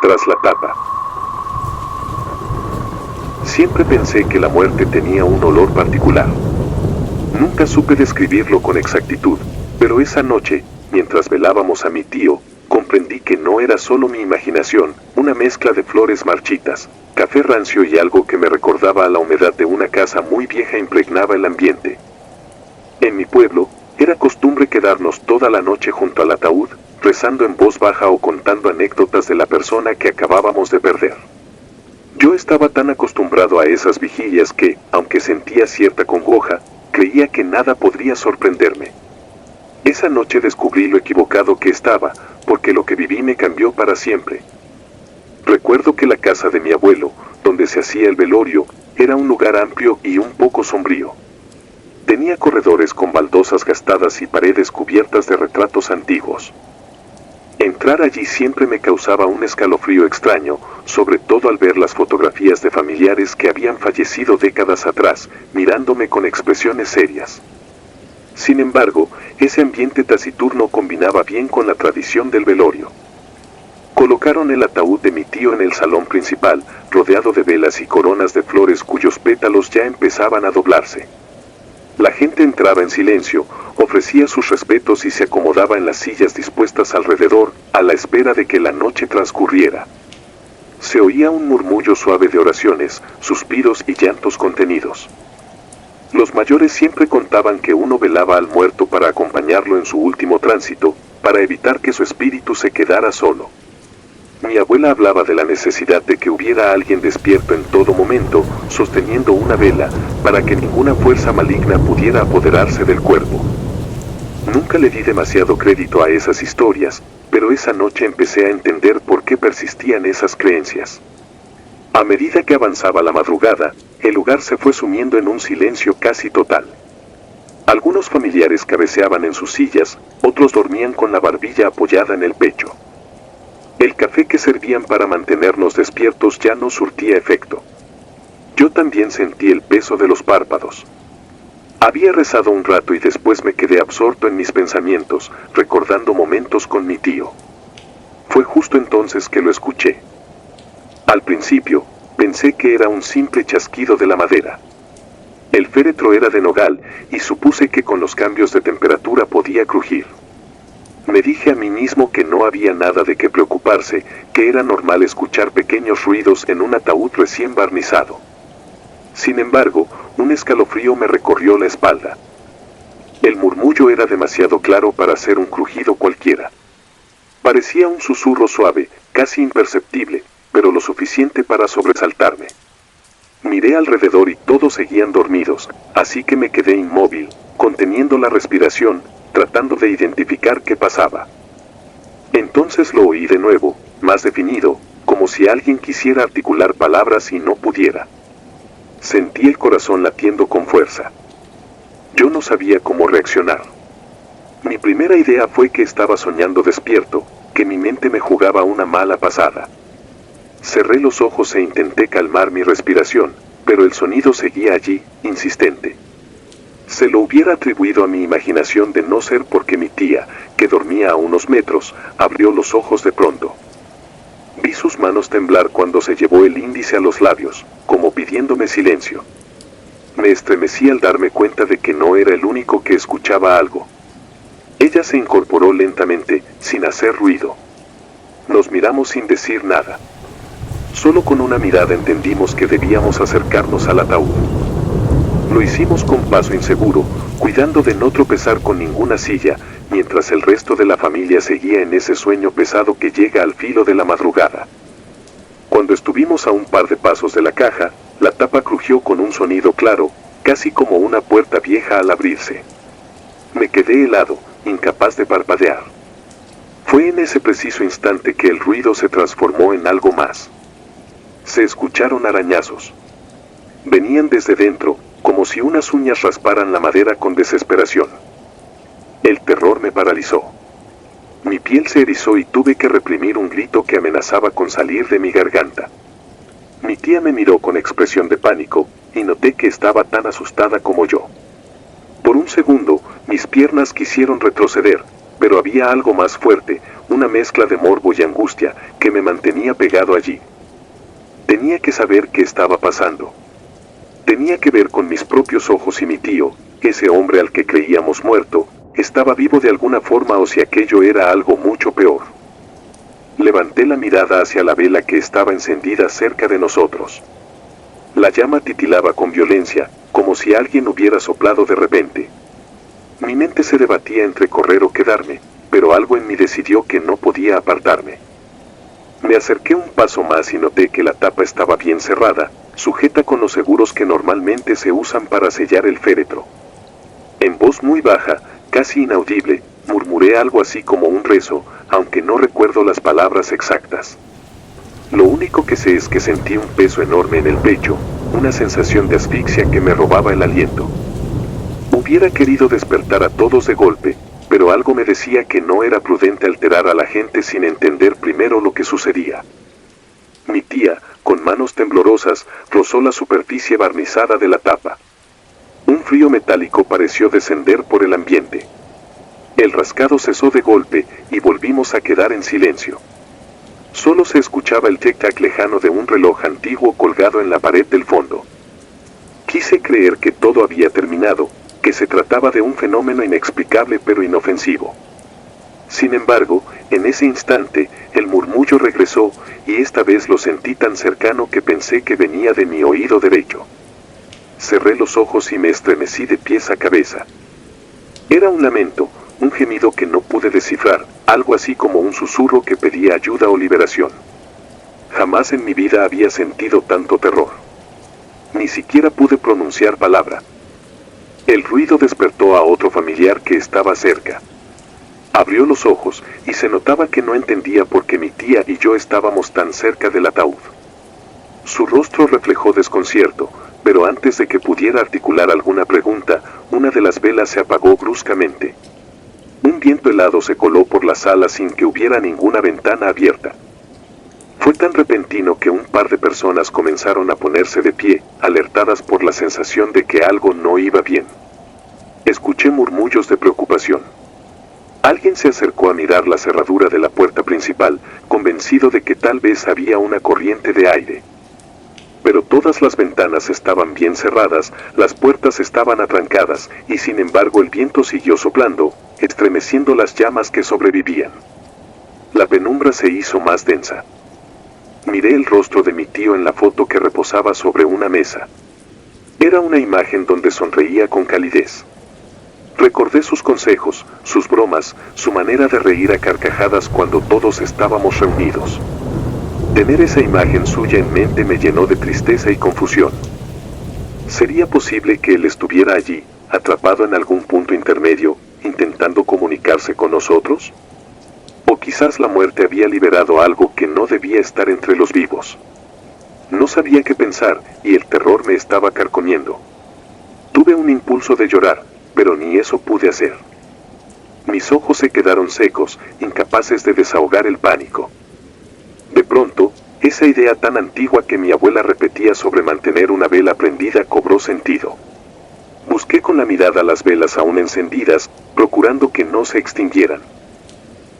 tras la tapa. Siempre pensé que la muerte tenía un olor particular. Nunca supe describirlo con exactitud, pero esa noche, mientras velábamos a mi tío, comprendí que no era solo mi imaginación, una mezcla de flores marchitas, café rancio y algo que me recordaba a la humedad de una casa muy vieja impregnaba el ambiente. En mi pueblo, era costumbre quedarnos toda la noche junto al ataúd, rezando en voz baja o contando anécdotas de la persona que acabábamos de perder. Yo estaba tan acostumbrado a esas vigilias que, aunque sentía cierta congoja, creía que nada podría sorprenderme. Esa noche descubrí lo equivocado que estaba, porque lo que viví me cambió para siempre. Recuerdo que la casa de mi abuelo, donde se hacía el velorio, era un lugar amplio y un poco sombrío. Tenía corredores con baldosas gastadas y paredes cubiertas de retratos antiguos. Entrar allí siempre me causaba un escalofrío extraño, sobre todo al ver las fotografías de familiares que habían fallecido décadas atrás, mirándome con expresiones serias. Sin embargo, ese ambiente taciturno combinaba bien con la tradición del velorio. Colocaron el ataúd de mi tío en el salón principal, rodeado de velas y coronas de flores cuyos pétalos ya empezaban a doblarse. La gente entraba en silencio, ofrecía sus respetos y se acomodaba en las sillas dispuestas alrededor, a la espera de que la noche transcurriera. Se oía un murmullo suave de oraciones, suspiros y llantos contenidos. Los mayores siempre contaban que uno velaba al muerto para acompañarlo en su último tránsito, para evitar que su espíritu se quedara solo. Mi abuela hablaba de la necesidad de que hubiera alguien despierto en todo momento, sosteniendo una vela, para que ninguna fuerza maligna pudiera apoderarse del cuerpo. Nunca le di demasiado crédito a esas historias, pero esa noche empecé a entender por qué persistían esas creencias. A medida que avanzaba la madrugada, el lugar se fue sumiendo en un silencio casi total. Algunos familiares cabeceaban en sus sillas, otros dormían con la barbilla apoyada en el pecho. El café que servían para mantenernos despiertos ya no surtía efecto. Yo también sentí el peso de los párpados. Había rezado un rato y después me quedé absorto en mis pensamientos, recordando momentos con mi tío. Fue justo entonces que lo escuché. Al principio, pensé que era un simple chasquido de la madera. El féretro era de nogal, y supuse que con los cambios de temperatura podía crujir. Me dije a mí mismo que no había nada de qué preocuparse, que era normal escuchar pequeños ruidos en un ataúd recién barnizado. Sin embargo, un escalofrío me recorrió la espalda. El murmullo era demasiado claro para ser un crujido cualquiera. Parecía un susurro suave, casi imperceptible, pero lo suficiente para sobresaltarme. Miré alrededor y todos seguían dormidos, así que me quedé inmóvil, conteniendo la respiración, tratando de identificar qué pasaba. Entonces lo oí de nuevo, más definido, como si alguien quisiera articular palabras y no pudiera. Sentí el corazón latiendo con fuerza. Yo no sabía cómo reaccionar. Mi primera idea fue que estaba soñando despierto, que mi mente me jugaba una mala pasada. Cerré los ojos e intenté calmar mi respiración, pero el sonido seguía allí, insistente. Se lo hubiera atribuido a mi imaginación de no ser porque mi tía, que dormía a unos metros, abrió los ojos de pronto. Vi sus manos temblar cuando se llevó el índice a los labios, como pidiéndome silencio. Me estremecí al darme cuenta de que no era el único que escuchaba algo. Ella se incorporó lentamente, sin hacer ruido. Nos miramos sin decir nada. Solo con una mirada entendimos que debíamos acercarnos al ataúd. Lo hicimos con paso inseguro, cuidando de no tropezar con ninguna silla, mientras el resto de la familia seguía en ese sueño pesado que llega al filo de la madrugada. Cuando estuvimos a un par de pasos de la caja, la tapa crujió con un sonido claro, casi como una puerta vieja al abrirse. Me quedé helado, incapaz de parpadear. Fue en ese preciso instante que el ruido se transformó en algo más. Se escucharon arañazos. Venían desde dentro, como si unas uñas rasparan la madera con desesperación. El terror me paralizó. Mi piel se erizó y tuve que reprimir un grito que amenazaba con salir de mi garganta. Mi tía me miró con expresión de pánico, y noté que estaba tan asustada como yo. Por un segundo, mis piernas quisieron retroceder, pero había algo más fuerte, una mezcla de morbo y angustia que me mantenía pegado allí. Tenía que saber qué estaba pasando. Tenía que ver con mis propios ojos si mi tío, ese hombre al que creíamos muerto, estaba vivo de alguna forma o si aquello era algo mucho peor. Levanté la mirada hacia la vela que estaba encendida cerca de nosotros. La llama titilaba con violencia, como si alguien hubiera soplado de repente. Mi mente se debatía entre correr o quedarme, pero algo en mí decidió que no podía apartarme. Me acerqué un paso más y noté que la tapa estaba bien cerrada, sujeta con los seguros que normalmente se usan para sellar el féretro. En voz muy baja, casi inaudible, murmuré algo así como un rezo, aunque no recuerdo las palabras exactas. Lo único que sé es que sentí un peso enorme en el pecho, una sensación de asfixia que me robaba el aliento. Hubiera querido despertar a todos de golpe, pero algo me decía que no era prudente alterar a la gente sin entender primero lo que sucedía. Mi tía, con manos temblorosas, rozó la superficie barnizada de la tapa. Un frío metálico pareció descender por el ambiente. El rascado cesó de golpe y volvimos a quedar en silencio. Solo se escuchaba el tic-tac lejano de un reloj antiguo colgado en la pared del fondo. Quise creer que todo había terminado, que se trataba de un fenómeno inexplicable pero inofensivo. Sin embargo, en ese instante, el murmullo regresó, y esta vez lo sentí tan cercano que pensé que venía de mi oído derecho. Cerré los ojos y me estremecí de pies a cabeza. Era un lamento, un gemido que no pude descifrar, algo así como un susurro que pedía ayuda o liberación. Jamás en mi vida había sentido tanto terror. Ni siquiera pude pronunciar palabra. El ruido despertó a otro familiar que estaba cerca. Abrió los ojos y se notaba que no entendía por qué mi tía y yo estábamos tan cerca del ataúd. Su rostro reflejó desconcierto, pero antes de que pudiera articular alguna pregunta, una de las velas se apagó bruscamente. Un viento helado se coló por la sala sin que hubiera ninguna ventana abierta. Fue tan repentino que un par de personas comenzaron a ponerse de pie, alertadas por la sensación de que algo no iba bien. Escuché murmullos de preocupación. Alguien se acercó a mirar la cerradura de la puerta principal, convencido de que tal vez había una corriente de aire. Pero todas las ventanas estaban bien cerradas, las puertas estaban atrancadas, y sin embargo el viento siguió soplando, estremeciendo las llamas que sobrevivían. La penumbra se hizo más densa. Miré el rostro de mi tío en la foto que reposaba sobre una mesa. Era una imagen donde sonreía con calidez. Recordé sus consejos, sus bromas, su manera de reír a carcajadas cuando todos estábamos reunidos. Tener esa imagen suya en mente me llenó de tristeza y confusión. ¿Sería posible que él estuviera allí, atrapado en algún punto intermedio, intentando comunicarse con nosotros? O quizás la muerte había liberado algo que no debía estar entre los vivos. No sabía qué pensar, y el terror me estaba carcomiendo. Tuve un impulso de llorar, pero ni eso pude hacer. Mis ojos se quedaron secos, incapaces de desahogar el pánico. De pronto, esa idea tan antigua que mi abuela repetía sobre mantener una vela prendida cobró sentido. Busqué con la mirada las velas aún encendidas, procurando que no se extinguieran.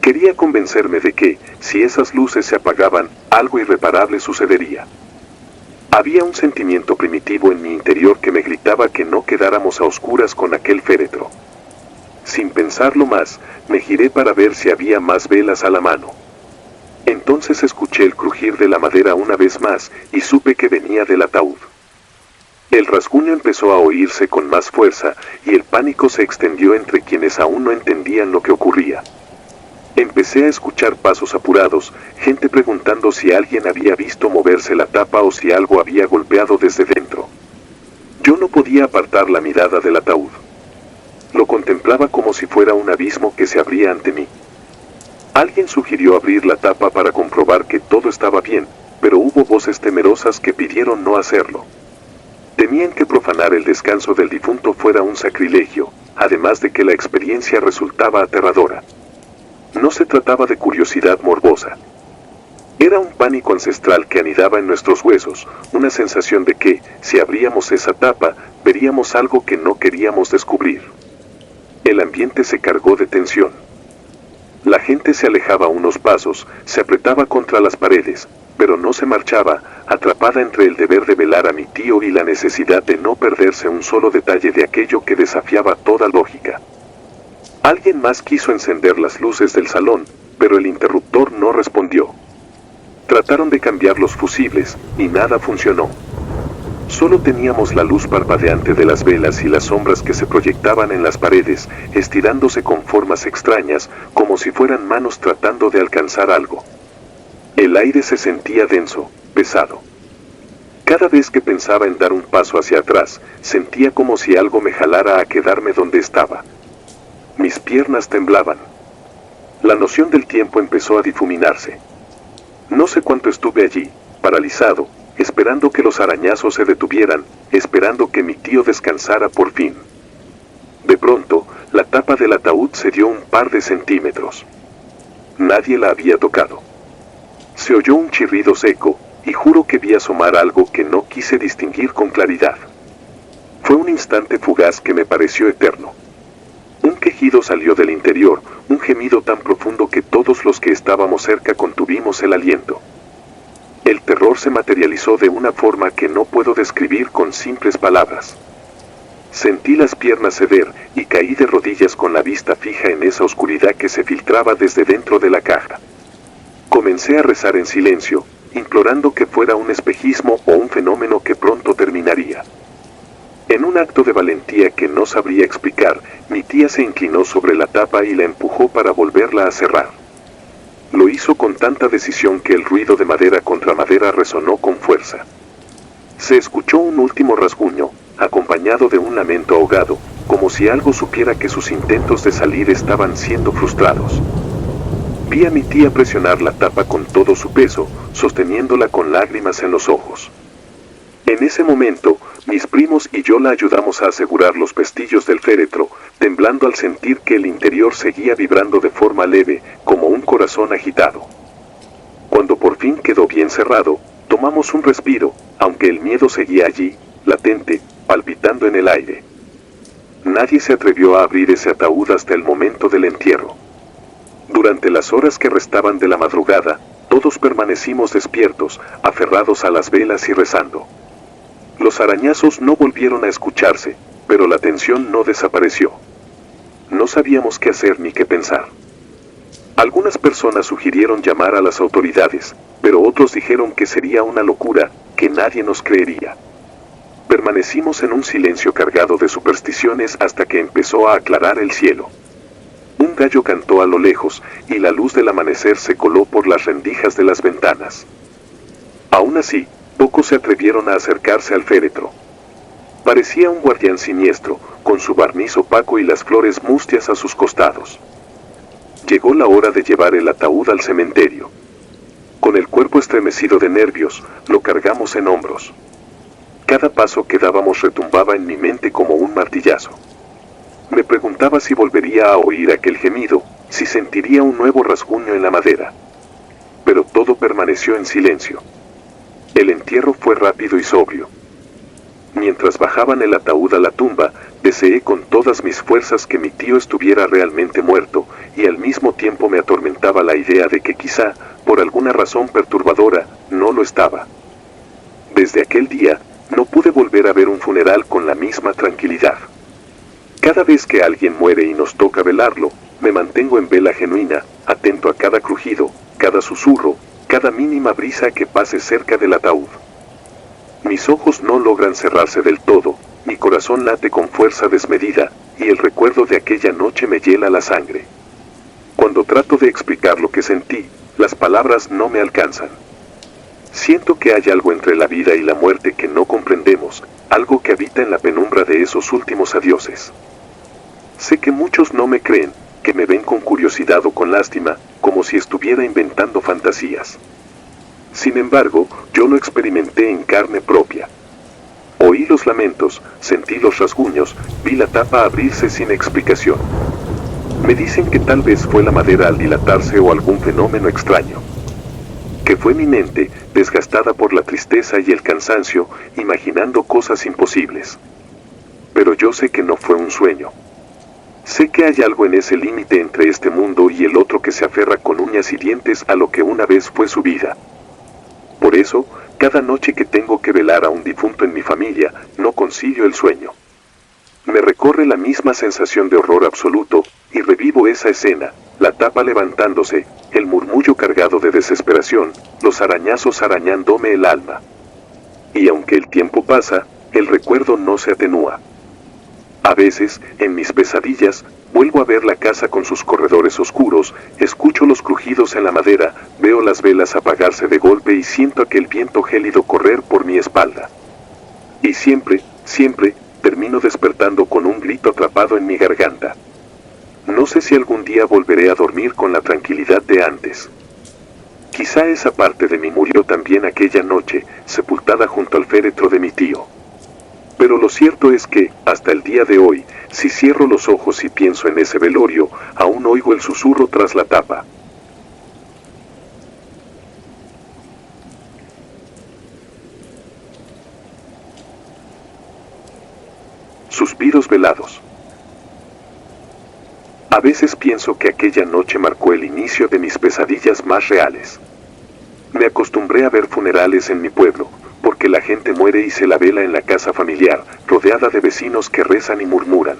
Quería convencerme de que, si esas luces se apagaban, algo irreparable sucedería. Había un sentimiento primitivo en mi interior que me gritaba que no quedáramos a oscuras con aquel féretro. Sin pensarlo más, me giré para ver si había más velas a la mano. Entonces escuché el crujir de la madera una vez más, y supe que venía del ataúd. El rasguño empezó a oírse con más fuerza, y el pánico se extendió entre quienes aún no entendían lo que ocurría. Empecé a escuchar pasos apurados, gente preguntando si alguien había visto moverse la tapa o si algo había golpeado desde dentro. Yo no podía apartar la mirada del ataúd. Lo contemplaba como si fuera un abismo que se abría ante mí. Alguien sugirió abrir la tapa para comprobar que todo estaba bien, pero hubo voces temerosas que pidieron no hacerlo. Temían que profanar el descanso del difunto fuera un sacrilegio, además de que la experiencia resultaba aterradora. No se trataba de curiosidad morbosa. Era un pánico ancestral que anidaba en nuestros huesos, una sensación de que, si abríamos esa tapa, veríamos algo que no queríamos descubrir. El ambiente se cargó de tensión. La gente se alejaba unos pasos, se apretaba contra las paredes, pero no se marchaba, atrapada entre el deber de velar a mi tío y la necesidad de no perderse un solo detalle de aquello que desafiaba toda lógica. Alguien más quiso encender las luces del salón, pero el interruptor no respondió. Trataron de cambiar los fusibles, y nada funcionó. Solo teníamos la luz parpadeante de las velas y las sombras que se proyectaban en las paredes, estirándose con formas extrañas, como si fueran manos tratando de alcanzar algo. El aire se sentía denso, pesado. Cada vez que pensaba en dar un paso hacia atrás, sentía como si algo me jalara a quedarme donde estaba. Mis piernas temblaban. La noción del tiempo empezó a difuminarse. No sé cuánto estuve allí, paralizado, esperando que los arañazos se detuvieran, esperando que mi tío descansara por fin. De pronto, la tapa del ataúd cedió un par de centímetros. Nadie la había tocado. Se oyó un chirrido seco, y juro que vi asomar algo que no quise distinguir con claridad. Fue un instante fugaz que me pareció eterno. Un quejido salió del interior, un gemido tan profundo que todos los que estábamos cerca contuvimos el aliento. El terror se materializó de una forma que no puedo describir con simples palabras. Sentí las piernas ceder y caí de rodillas con la vista fija en esa oscuridad que se filtraba desde dentro de la caja. Comencé a rezar en silencio, implorando que fuera un espejismo o un fenómeno que pronto terminaría. En un acto de valentía que no sabría explicar, mi tía se inclinó sobre la tapa y la empujó para volverla a cerrar. Lo hizo con tanta decisión que el ruido de madera contra madera resonó con fuerza. Se escuchó un último rasguño, acompañado de un lamento ahogado, como si algo supiera que sus intentos de salir estaban siendo frustrados. Vi a mi tía presionar la tapa con todo su peso, sosteniéndola con lágrimas en los ojos. En ese momento, mis primos y yo la ayudamos a asegurar los pestillos del féretro, temblando al sentir que el interior seguía vibrando de forma leve, como un corazón agitado. Cuando por fin quedó bien cerrado, tomamos un respiro, aunque el miedo seguía allí, latente, palpitando en el aire. Nadie se atrevió a abrir ese ataúd hasta el momento del entierro. Durante las horas que restaban de la madrugada, todos permanecimos despiertos, aferrados a las velas y rezando. Los arañazos no volvieron a escucharse, pero la tensión no desapareció. No sabíamos qué hacer ni qué pensar. Algunas personas sugirieron llamar a las autoridades, pero otros dijeron que sería una locura, que nadie nos creería. Permanecimos en un silencio cargado de supersticiones hasta que empezó a aclarar el cielo. Un gallo cantó a lo lejos, y la luz del amanecer se coló por las rendijas de las ventanas. Aún así, pocos se atrevieron a acercarse al féretro. Parecía un guardián siniestro, con su barniz opaco y las flores mustias a sus costados. Llegó la hora de llevar el ataúd al cementerio. Con el cuerpo estremecido de nervios, lo cargamos en hombros. Cada paso que dábamos retumbaba en mi mente como un martillazo. Me preguntaba si volvería a oír aquel gemido, si sentiría un nuevo rasguño en la madera. Pero todo permaneció en silencio. El entierro fue rápido y sobrio. Mientras bajaban el ataúd a la tumba, deseé con todas mis fuerzas que mi tío estuviera realmente muerto, y al mismo tiempo me atormentaba la idea de que quizá, por alguna razón perturbadora, no lo estaba. Desde aquel día, no pude volver a ver un funeral con la misma tranquilidad. Cada vez que alguien muere y nos toca velarlo, me mantengo en vela genuina, atento a cada crujido, cada susurro, cada mínima brisa que pase cerca del ataúd. Mis ojos no logran cerrarse del todo, mi corazón late con fuerza desmedida, y el recuerdo de aquella noche me hiela la sangre. Cuando trato de explicar lo que sentí, las palabras no me alcanzan. Siento que hay algo entre la vida y la muerte que no comprendemos, algo que habita en la penumbra de esos últimos adioses. Sé que muchos no me creen, que me ven con curiosidad o con lástima, como si estuviera inventando fantasías. Sin embargo, yo lo experimenté en carne propia. Oí los lamentos, sentí los rasguños, vi la tapa abrirse sin explicación. Me dicen que tal vez fue la madera al dilatarse o algún fenómeno extraño. Que fue mi mente, desgastada por la tristeza y el cansancio, imaginando cosas imposibles. Pero yo sé que no fue un sueño. Sé que hay algo en ese límite entre este mundo y el otro que que se aferra con uñas y dientes a lo que una vez fue su vida. Por eso, cada noche que tengo que velar a un difunto en mi familia, no concilio el sueño. Me recorre la misma sensación de horror absoluto, y revivo esa escena, la tapa levantándose, el murmullo cargado de desesperación, los arañazos arañándome el alma. Y aunque el tiempo pasa, el recuerdo no se atenúa. A veces, en mis pesadillas, vuelvo a ver la casa con sus corredores oscuros, escucho los crujidos en la madera, veo las velas apagarse de golpe y siento aquel viento gélido correr por mi espalda. Y siempre, termino despertando con un grito atrapado en mi garganta. No sé si algún día volveré a dormir con la tranquilidad de antes. Quizá esa parte de mí murió también aquella noche, sepultada junto al féretro de mi tío. Pero lo cierto es que, hasta el día de hoy, si cierro los ojos y pienso en ese velorio, aún oigo el susurro tras la tapa. Suspiros velados. A veces pienso que aquella noche marcó el inicio de mis pesadillas más reales. Me acostumbré a ver funerales en mi pueblo, porque la gente muere y se la vela en la casa familiar, rodeada de vecinos que rezan y murmuran.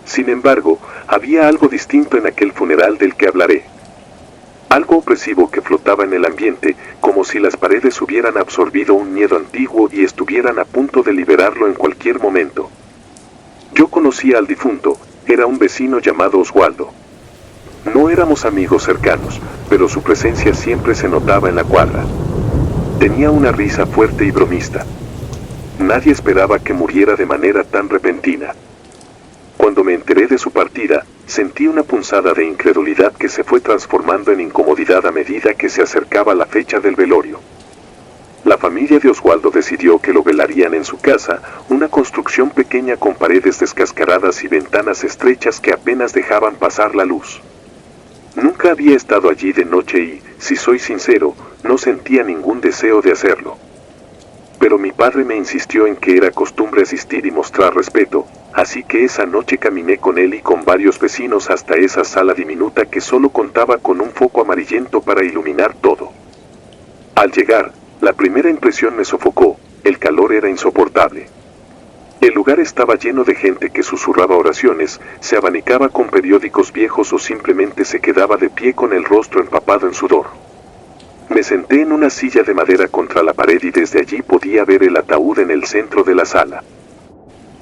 Sin embargo, había algo distinto en aquel funeral del que hablaré. Algo opresivo que flotaba en el ambiente, como si las paredes hubieran absorbido un miedo antiguo y estuvieran a punto de liberarlo en cualquier momento. Yo conocía al difunto, era un vecino llamado Oswaldo. No éramos amigos cercanos, pero su presencia siempre se notaba en la cuadra. Tenía una risa fuerte y bromista. Nadie esperaba que muriera de manera tan repentina. Cuando me enteré de su partida, sentí una punzada de incredulidad que se fue transformando en incomodidad a medida que se acercaba la fecha del velorio. La familia de Oswaldo decidió que lo velarían en su casa, una construcción pequeña con paredes descascaradas y ventanas estrechas que apenas dejaban pasar la luz. Nunca había estado allí de noche y, si soy sincero, no sentía ningún deseo de hacerlo. Pero mi padre me insistió en que era costumbre asistir y mostrar respeto, así que esa noche caminé con él y con varios vecinos hasta esa sala diminuta que solo contaba con un foco amarillento para iluminar todo. Al llegar, la primera impresión me sofocó, el calor era insoportable. El lugar estaba lleno de gente que susurraba oraciones, se abanicaba con periódicos viejos o simplemente se quedaba de pie con el rostro empapado en sudor. Me senté en una silla de madera contra la pared y desde allí podía ver el ataúd en el centro de la sala.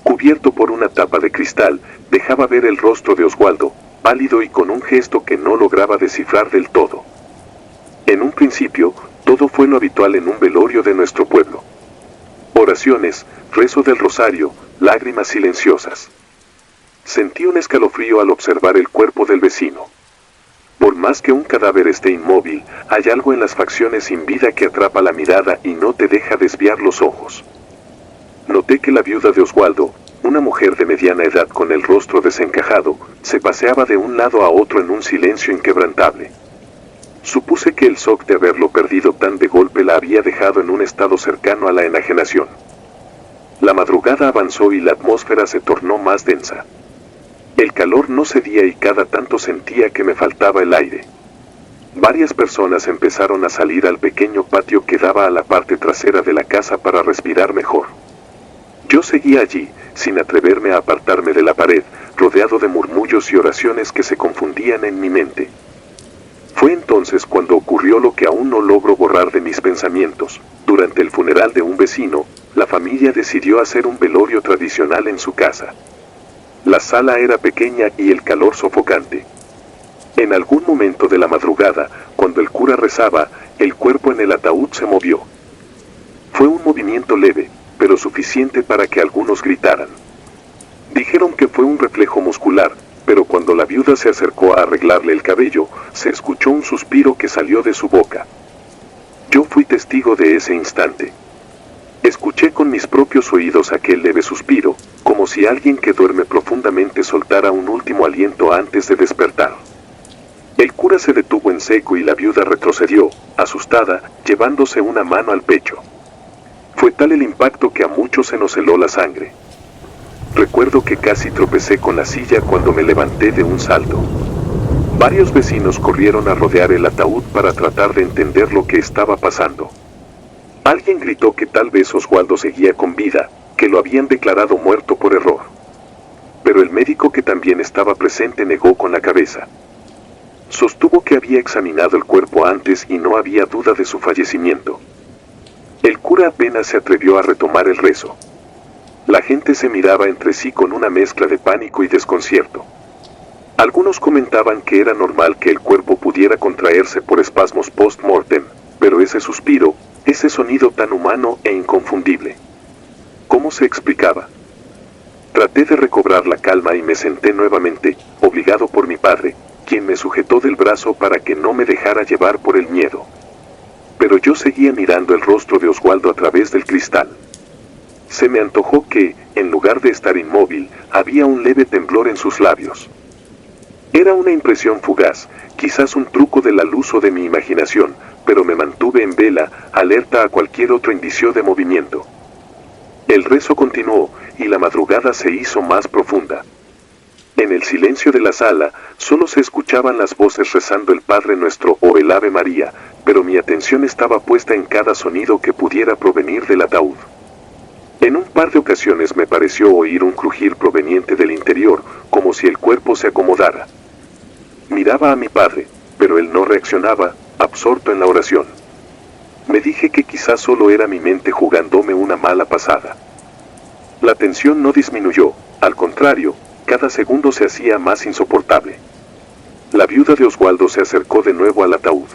Cubierto por una tapa de cristal, dejaba ver el rostro de Oswaldo, pálido y con un gesto que no lograba descifrar del todo. En un principio, todo fue lo habitual en un velorio de nuestro pueblo. Oraciones, rezo del rosario, lágrimas silenciosas. Sentí un escalofrío al observar el cuerpo del vecino. Por más que un cadáver esté inmóvil, hay algo en las facciones sin vida que atrapa la mirada y no te deja desviar los ojos. Noté que la viuda de Oswaldo, una mujer de mediana edad con el rostro desencajado, se paseaba de un lado a otro en un silencio inquebrantable. Supuse que el shock de haberlo perdido tan de golpe la había dejado en un estado cercano a la enajenación. La madrugada avanzó y la atmósfera se tornó más densa. El calor no cedía y cada tanto sentía que me faltaba el aire. Varias personas empezaron a salir al pequeño patio que daba a la parte trasera de la casa para respirar mejor. Yo seguía allí, sin atreverme a apartarme de la pared, rodeado de murmullos y oraciones que se confundían en mi mente. Fue entonces cuando ocurrió lo que aún no logro borrar de mis pensamientos. Durante el funeral de un vecino, la familia decidió hacer un velorio tradicional en su casa. La sala era pequeña y el calor sofocante. En algún momento de la madrugada, cuando el cura rezaba, el cuerpo en el ataúd se movió. Fue un movimiento leve, pero suficiente para que algunos gritaran. Dijeron que fue un reflejo muscular, pero cuando la viuda se acercó a arreglarle el cabello, se escuchó un suspiro que salió de su boca. Yo fui testigo de ese instante. Escuché con mis propios oídos aquel leve suspiro, como si alguien que duerme profundamente soltara un último aliento antes de despertar. El cura se detuvo en seco y la viuda retrocedió, asustada, llevándose una mano al pecho. Fue tal el impacto que a muchos se nos heló la sangre. Recuerdo que casi tropecé con la silla cuando me levanté de un salto. Varios vecinos corrieron a rodear el ataúd para tratar de entender lo que estaba pasando. Alguien gritó que tal vez Oswaldo seguía con vida, que lo habían declarado muerto por error. Pero el médico, que también estaba presente, negó con la cabeza. Sostuvo que había examinado el cuerpo antes y no había duda de su fallecimiento. El cura apenas se atrevió a retomar el rezo. La gente se miraba entre sí con una mezcla de pánico y desconcierto. Algunos comentaban que era normal que el cuerpo pudiera contraerse por espasmos post-mortem, pero ese suspiro, ese sonido tan humano e inconfundible, ¿cómo se explicaba? Traté de recobrar la calma y me senté nuevamente, obligado por mi padre, quien me sujetó del brazo para que no me dejara llevar por el miedo. Pero yo seguía mirando el rostro de Oswaldo a través del cristal. Se me antojó que, en lugar de estar inmóvil, había un leve temblor en sus labios. Era una impresión fugaz, quizás un truco de la luz o de mi imaginación, pero me mantuve en vela, alerta a cualquier otro indicio de movimiento. El rezo continuó, y la madrugada se hizo más profunda. En el silencio de la sala, solo se escuchaban las voces rezando el Padre Nuestro o el Ave María, pero mi atención estaba puesta en cada sonido que pudiera provenir del ataúd. En un par de ocasiones me pareció oír un crujir proveniente del interior, como si el cuerpo se acomodara. Miraba a mi padre, pero él no reaccionaba, absorto en la oración. Me dije que quizás solo era mi mente jugándome una mala pasada. La tensión no disminuyó, al contrario, cada segundo se hacía más insoportable. La viuda de Oswaldo se acercó de nuevo al ataúd.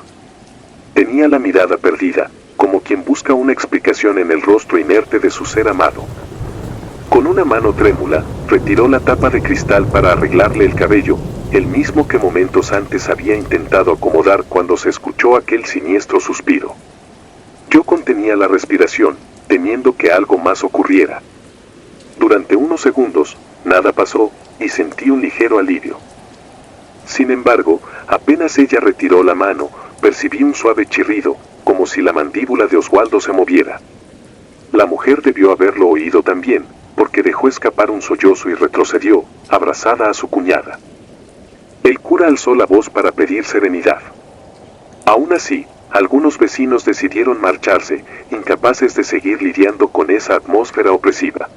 Tenía la mirada perdida, como quien busca una explicación en el rostro inerte de su ser amado. Con una mano trémula, retiró la tapa de cristal para arreglarle el cabello, el mismo que momentos antes había intentado acomodar cuando se escuchó aquel siniestro suspiro. Yo contenía la respiración, temiendo que algo más ocurriera. Durante unos segundos, nada pasó, y sentí un ligero alivio. Sin embargo, apenas ella retiró la mano, percibí un suave chirrido, como si la mandíbula de Oswaldo se moviera. La mujer debió haberlo oído también, porque dejó escapar un sollozo y retrocedió, abrazada a su cuñada. El cura alzó la voz para pedir serenidad. Aún así, algunos vecinos decidieron marcharse, incapaces de seguir lidiando con esa atmósfera opresiva.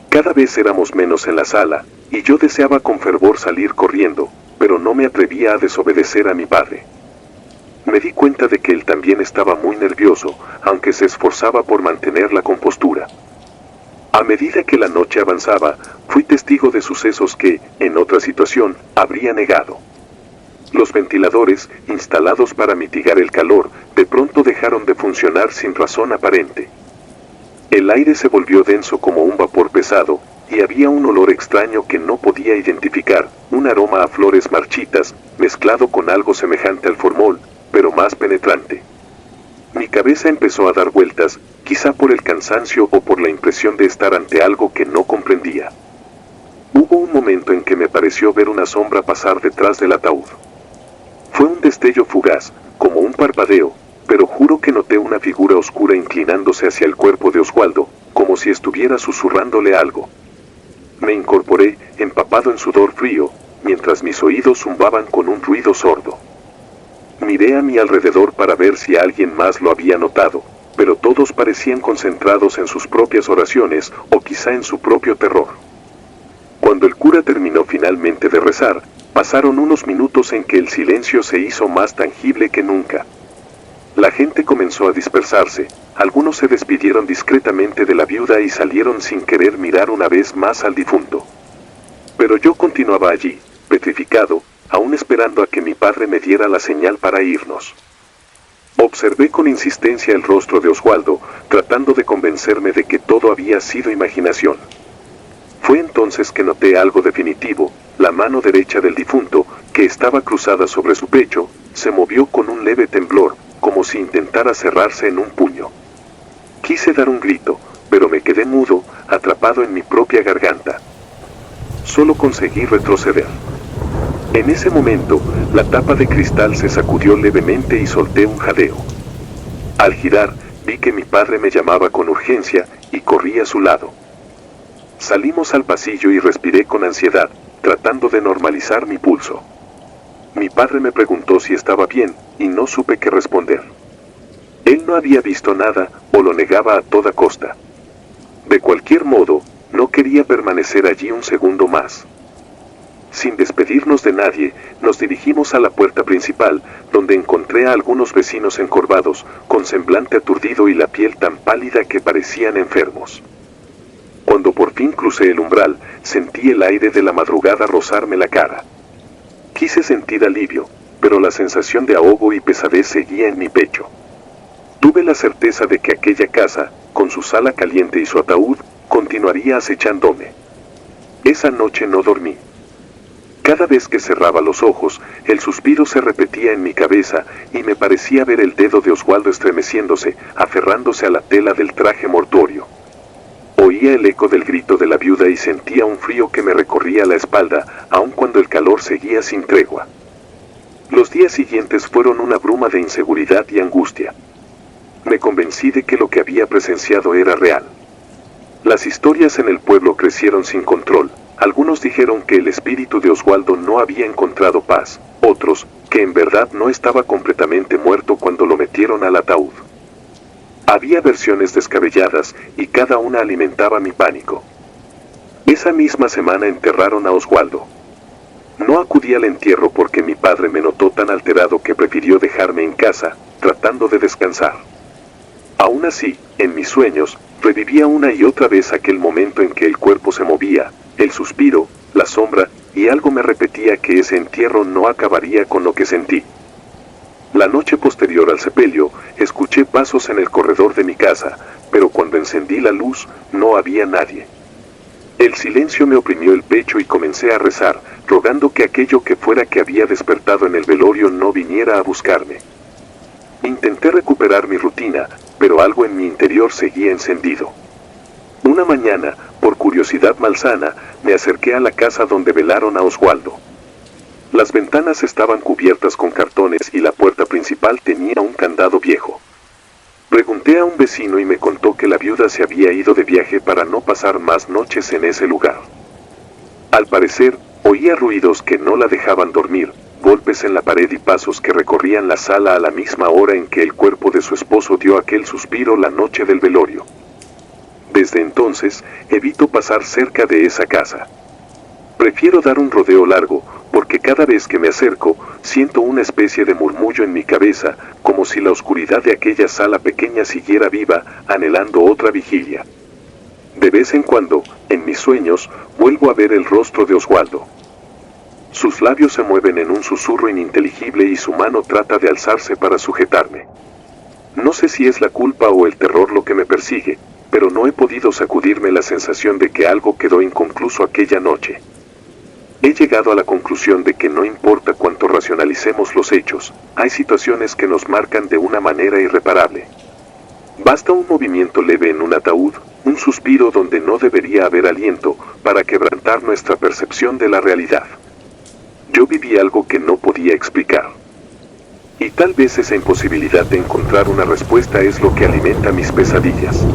Cada vez éramos menos en la sala, y yo deseaba con fervor salir corriendo, pero no me atrevía a desobedecer a mi padre. Me di cuenta de que él también estaba muy nervioso, aunque se esforzaba por mantener la compostura. A medida que la noche avanzaba, fui testigo de sucesos que, en otra situación, habría negado. Los ventiladores, instalados para mitigar el calor, de pronto dejaron de funcionar sin razón aparente. El aire se volvió denso como un vapor pesado, y había un olor extraño que no podía identificar, un aroma a flores marchitas, mezclado con algo semejante al formol, pero más penetrante. Mi cabeza empezó a dar vueltas, quizá por el cansancio o por la impresión de estar ante algo que no comprendía. Hubo un momento en que me pareció ver una sombra pasar detrás del ataúd. Fue un destello fugaz, como un parpadeo, pero juro que noté una figura oscura inclinándose hacia el cuerpo de Oswaldo, como si estuviera susurrándole algo. Me incorporé, empapado en sudor frío, mientras mis oídos zumbaban con un ruido sordo. Miré a mi alrededor para ver si alguien más lo había notado, pero todos parecían concentrados en sus propias oraciones o quizá en su propio terror. Cuando el cura terminó finalmente de rezar, pasaron unos minutos en que el silencio se hizo más tangible que nunca. La gente comenzó a dispersarse, algunos se despidieron discretamente de la viuda y salieron sin querer mirar una vez más al difunto. Pero yo continuaba allí, petrificado, aún esperando a que mi padre me diera la señal para irnos. Observé con insistencia el rostro de Oswaldo, tratando de convencerme de que todo había sido imaginación. Fue entonces que noté algo definitivo: la mano derecha del difunto, que estaba cruzada sobre su pecho, se movió con un leve temblor, como si intentara cerrarse en un puño. Quise dar un grito, pero me quedé mudo, atrapado en mi propia garganta. Solo conseguí retroceder. En ese momento, la tapa de cristal se sacudió levemente y solté un jadeo. Al girar, vi que mi padre me llamaba con urgencia, y corrí a su lado. Salimos al pasillo y respiré con ansiedad, tratando de normalizar mi pulso. Mi padre me preguntó si estaba bien, y no supe qué responder. Él no había visto nada, o lo negaba a toda costa. De cualquier modo, no quería permanecer allí un segundo más. Sin despedirnos de nadie, nos dirigimos a la puerta principal, donde encontré a algunos vecinos encorvados, con semblante aturdido y la piel tan pálida que parecían enfermos. Cuando por fin crucé el umbral, sentí el aire de la madrugada rozarme la cara. Quise sentir alivio, pero la sensación de ahogo y pesadez seguía en mi pecho. Tuve la certeza de que aquella casa, con su sala caliente y su ataúd, continuaría acechándome. Esa noche no dormí. Cada vez que cerraba los ojos, el suspiro se repetía en mi cabeza y me parecía ver el dedo de Oswaldo estremeciéndose, aferrándose a la tela del traje mortuorio. Oía el eco del grito de la viuda y sentía un frío que me recorría la espalda, aun cuando el calor seguía sin tregua. Los días siguientes fueron una bruma de inseguridad y angustia. Me convencí de que lo que había presenciado era real. Las historias en el pueblo crecieron sin control. Algunos dijeron que el espíritu de Oswaldo no había encontrado paz, otros, que en verdad no estaba completamente muerto cuando lo metieron al ataúd. Había versiones descabelladas, y cada una alimentaba mi pánico. Esa misma semana enterraron a Oswaldo. No acudí al entierro porque mi padre me notó tan alterado que prefirió dejarme en casa, tratando de descansar. Aún así, en mis sueños, revivía una y otra vez aquel momento en que el cuerpo se movía, el suspiro, la sombra, y algo me repetía que ese entierro no acabaría con lo que sentí. La noche posterior al sepelio, escuché pasos en el corredor de mi casa, pero cuando encendí la luz, no había nadie. El silencio me oprimió el pecho y comencé a rezar, rogando que aquello que fuera que había despertado en el velorio no viniera a buscarme. Intenté recuperar mi rutina, pero algo en mi interior seguía encendido. Una mañana, por curiosidad malsana, me acerqué a la casa donde velaron a Oswaldo. Las ventanas estaban cubiertas con cartones y la puerta principal tenía un candado viejo. Pregunté a un vecino y me contó que la viuda se había ido de viaje para no pasar más noches en ese lugar. Al parecer, oía ruidos que no la dejaban dormir, golpes en la pared y pasos que recorrían la sala a la misma hora en que el cuerpo de su esposo dio aquel suspiro la noche del velorio. Desde entonces, evito pasar cerca de esa casa. Prefiero dar un rodeo largo, porque cada vez que me acerco, siento una especie de murmullo en mi cabeza, como si la oscuridad de aquella sala pequeña siguiera viva, anhelando otra vigilia. De vez en cuando, en mis sueños, vuelvo a ver el rostro de Oswaldo. Sus labios se mueven en un susurro ininteligible y su mano trata de alzarse para sujetarme. No sé si es la culpa o el terror lo que me persigue, pero no he podido sacudirme la sensación de que algo quedó inconcluso aquella noche. He llegado a la conclusión de que no importa cuánto racionalicemos los hechos, hay situaciones que nos marcan de una manera irreparable. Basta un movimiento leve en un ataúd, un suspiro donde no debería haber aliento, para quebrantar nuestra percepción de la realidad. Yo viví algo que no podía explicar. Y tal vez esa imposibilidad de encontrar una respuesta es lo que alimenta mis pesadillas.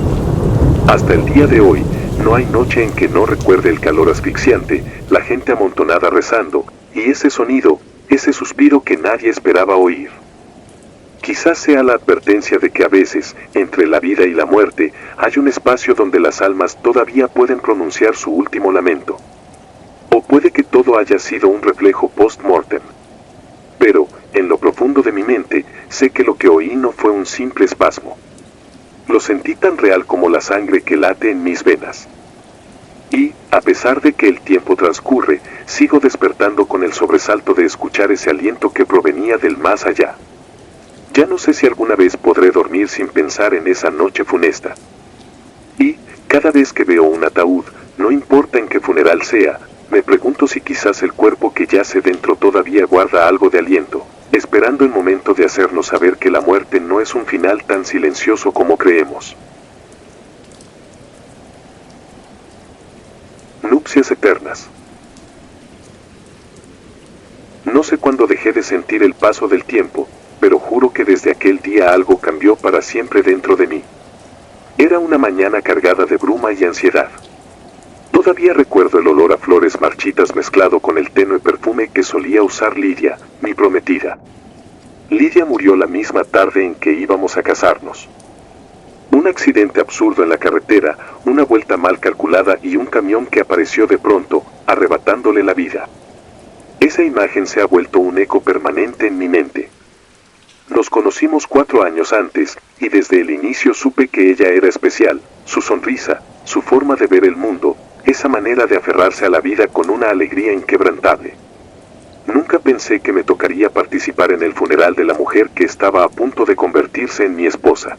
Hasta el día de hoy, no hay noche en que no recuerde el calor asfixiante, la gente amontonada rezando, y ese sonido, ese suspiro que nadie esperaba oír. Quizás sea la advertencia de que a veces, entre la vida y la muerte, hay un espacio donde las almas todavía pueden pronunciar su último lamento. O puede que todo haya sido un reflejo post-mortem. Pero, en lo profundo de mi mente, sé que lo que oí no fue un simple espasmo. Lo sentí tan real como la sangre que late en mis venas. Y, a pesar de que el tiempo transcurre, sigo despertando con el sobresalto de escuchar ese aliento que provenía del más allá. Ya no sé si alguna vez podré dormir sin pensar en esa noche funesta. Y, cada vez que veo un ataúd, no importa en qué funeral sea, me pregunto si quizás el cuerpo que yace dentro todavía guarda algo de aliento, esperando el momento de hacernos saber que la muerte no es un final tan silencioso como creemos. Nupcias eternas. No sé cuándo dejé de sentir el paso del tiempo, pero juro que desde aquel día algo cambió para siempre dentro de mí. Era una mañana cargada de bruma y ansiedad. Todavía recuerdo el olor a flores marchitas mezclado con el tenue perfume que solía usar Lidia, mi prometida. Lidia murió la misma tarde en que íbamos a casarnos. Un accidente absurdo en la carretera, una vuelta mal calculada y un camión que apareció de pronto, arrebatándole la vida. Esa imagen se ha vuelto un eco permanente en mi mente. Nos conocimos 4 años antes, y desde el inicio supe que ella era especial, su sonrisa, su forma de ver el mundo, esa manera de aferrarse a la vida con una alegría inquebrantable. Nunca pensé que me tocaría participar en el funeral de la mujer que estaba a punto de convertirse en mi esposa.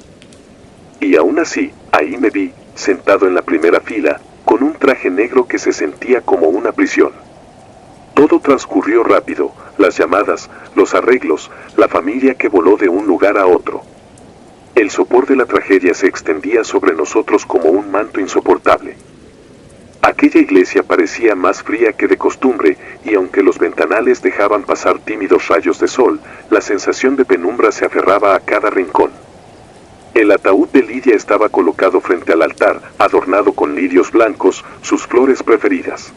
Y aún así, ahí me vi, sentado en la primera fila, con un traje negro que se sentía como una prisión. Todo transcurrió rápido, las llamadas, los arreglos, la familia que voló de un lugar a otro. El sopor de la tragedia se extendía sobre nosotros como un manto insoportable. Aquella iglesia parecía más fría que de costumbre, y aunque los ventanales dejaban pasar tímidos rayos de sol, la sensación de penumbra se aferraba a cada rincón. El ataúd de Lidia estaba colocado frente al altar, adornado con lirios blancos, sus flores preferidas.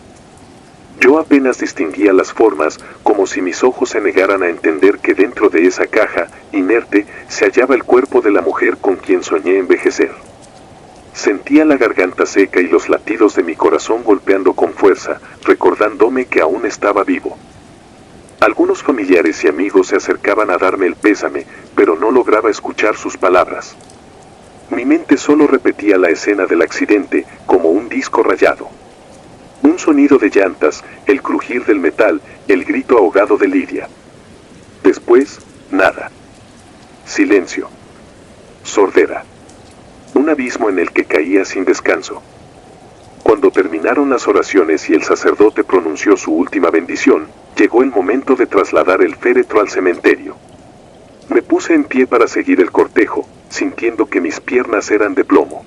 Yo apenas distinguía las formas, como si mis ojos se negaran a entender que dentro de esa caja, inerte, se hallaba el cuerpo de la mujer con quien soñé envejecer. Sentía la garganta seca y los latidos de mi corazón golpeando con fuerza, recordándome que aún estaba vivo. Algunos familiares y amigos se acercaban a darme el pésame, pero no lograba escuchar sus palabras. Mi mente solo repetía la escena del accidente, como un disco rayado. Un sonido de llantas, el crujir del metal, el grito ahogado de Lidia. Después, nada. Silencio. Sordera. Un abismo en el que caía sin descanso. Cuando terminaron las oraciones y el sacerdote pronunció su última bendición, llegó el momento de trasladar el féretro al cementerio. Me puse en pie para seguir el cortejo, sintiendo que mis piernas eran de plomo.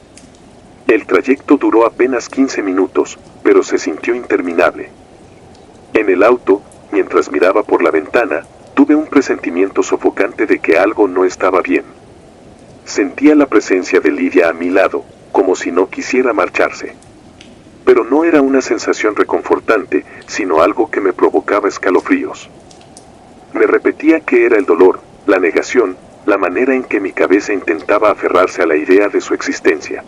El trayecto duró apenas 15 minutos, pero se sintió interminable. En el auto, mientras miraba por la ventana, tuve un presentimiento sofocante de que algo no estaba bien. Sentía la presencia de Lidia a mi lado, como si no quisiera marcharse. Pero no era una sensación reconfortante, sino algo que me provocaba escalofríos. Me repetía que era el dolor, la negación, la manera en que mi cabeza intentaba aferrarse a la idea de su existencia.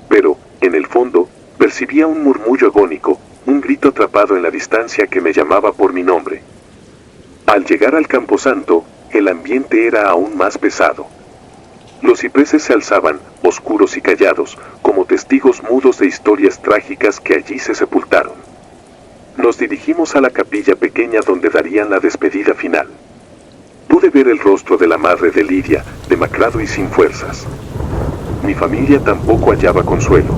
Pero, en el fondo, percibía un murmullo agónico, un grito atrapado en la distancia que me llamaba por mi nombre. Al llegar al camposanto, el ambiente era aún más pesado. Los cipreses se alzaban, oscuros y callados, como testigos mudos de historias trágicas que allí se sepultaron. Nos dirigimos a la capilla pequeña donde darían la despedida final. Pude ver el rostro de la madre de Lidia, demacrado y sin fuerzas. Mi familia tampoco hallaba consuelo.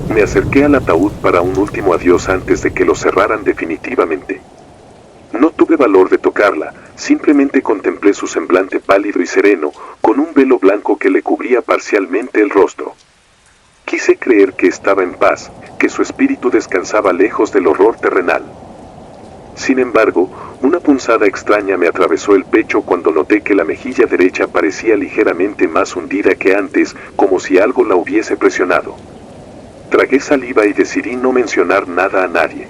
Me acerqué al ataúd para un último adiós antes de que lo cerraran definitivamente. No tuve valor de tocarla, simplemente contemplé su semblante pálido y sereno, con un velo blanco que le cubría parcialmente el rostro. Quise creer que estaba en paz, que su espíritu descansaba lejos del horror terrenal. Sin embargo, una punzada extraña me atravesó el pecho cuando noté que la mejilla derecha parecía ligeramente más hundida que antes, como si algo la hubiese presionado. Tragué saliva y decidí no mencionar nada a nadie.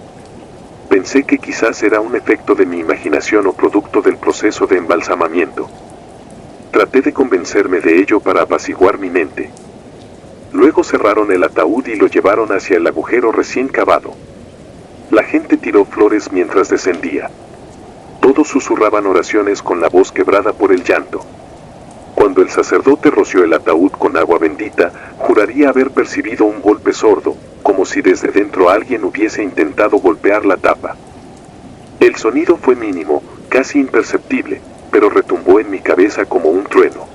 Pensé que quizás era un efecto de mi imaginación o producto del proceso de embalsamamiento. Traté de convencerme de ello para apaciguar mi mente. Luego cerraron el ataúd y lo llevaron hacia el agujero recién cavado. La gente tiró flores mientras descendía. Todos susurraban oraciones con la voz quebrada por el llanto. Cuando el sacerdote roció el ataúd con agua bendita, juraría haber percibido un golpe sordo, como si desde dentro alguien hubiese intentado golpear la tapa. El sonido fue mínimo, casi imperceptible, pero retumbó en mi cabeza como un trueno.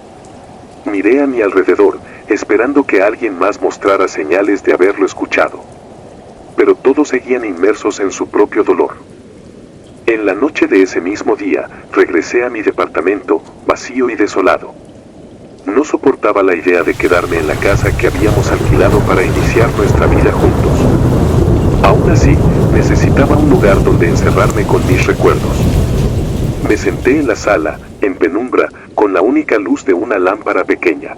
Miré a mi alrededor, esperando que alguien más mostrara señales de haberlo escuchado. Pero todos seguían inmersos en su propio dolor. En la noche de ese mismo día, regresé a mi departamento, vacío y desolado. No soportaba la idea de quedarme en la casa que habíamos alquilado para iniciar nuestra vida juntos. Aún así, necesitaba un lugar donde encerrarme con mis recuerdos. Me senté en la sala, en penumbra, con la única luz de una lámpara pequeña.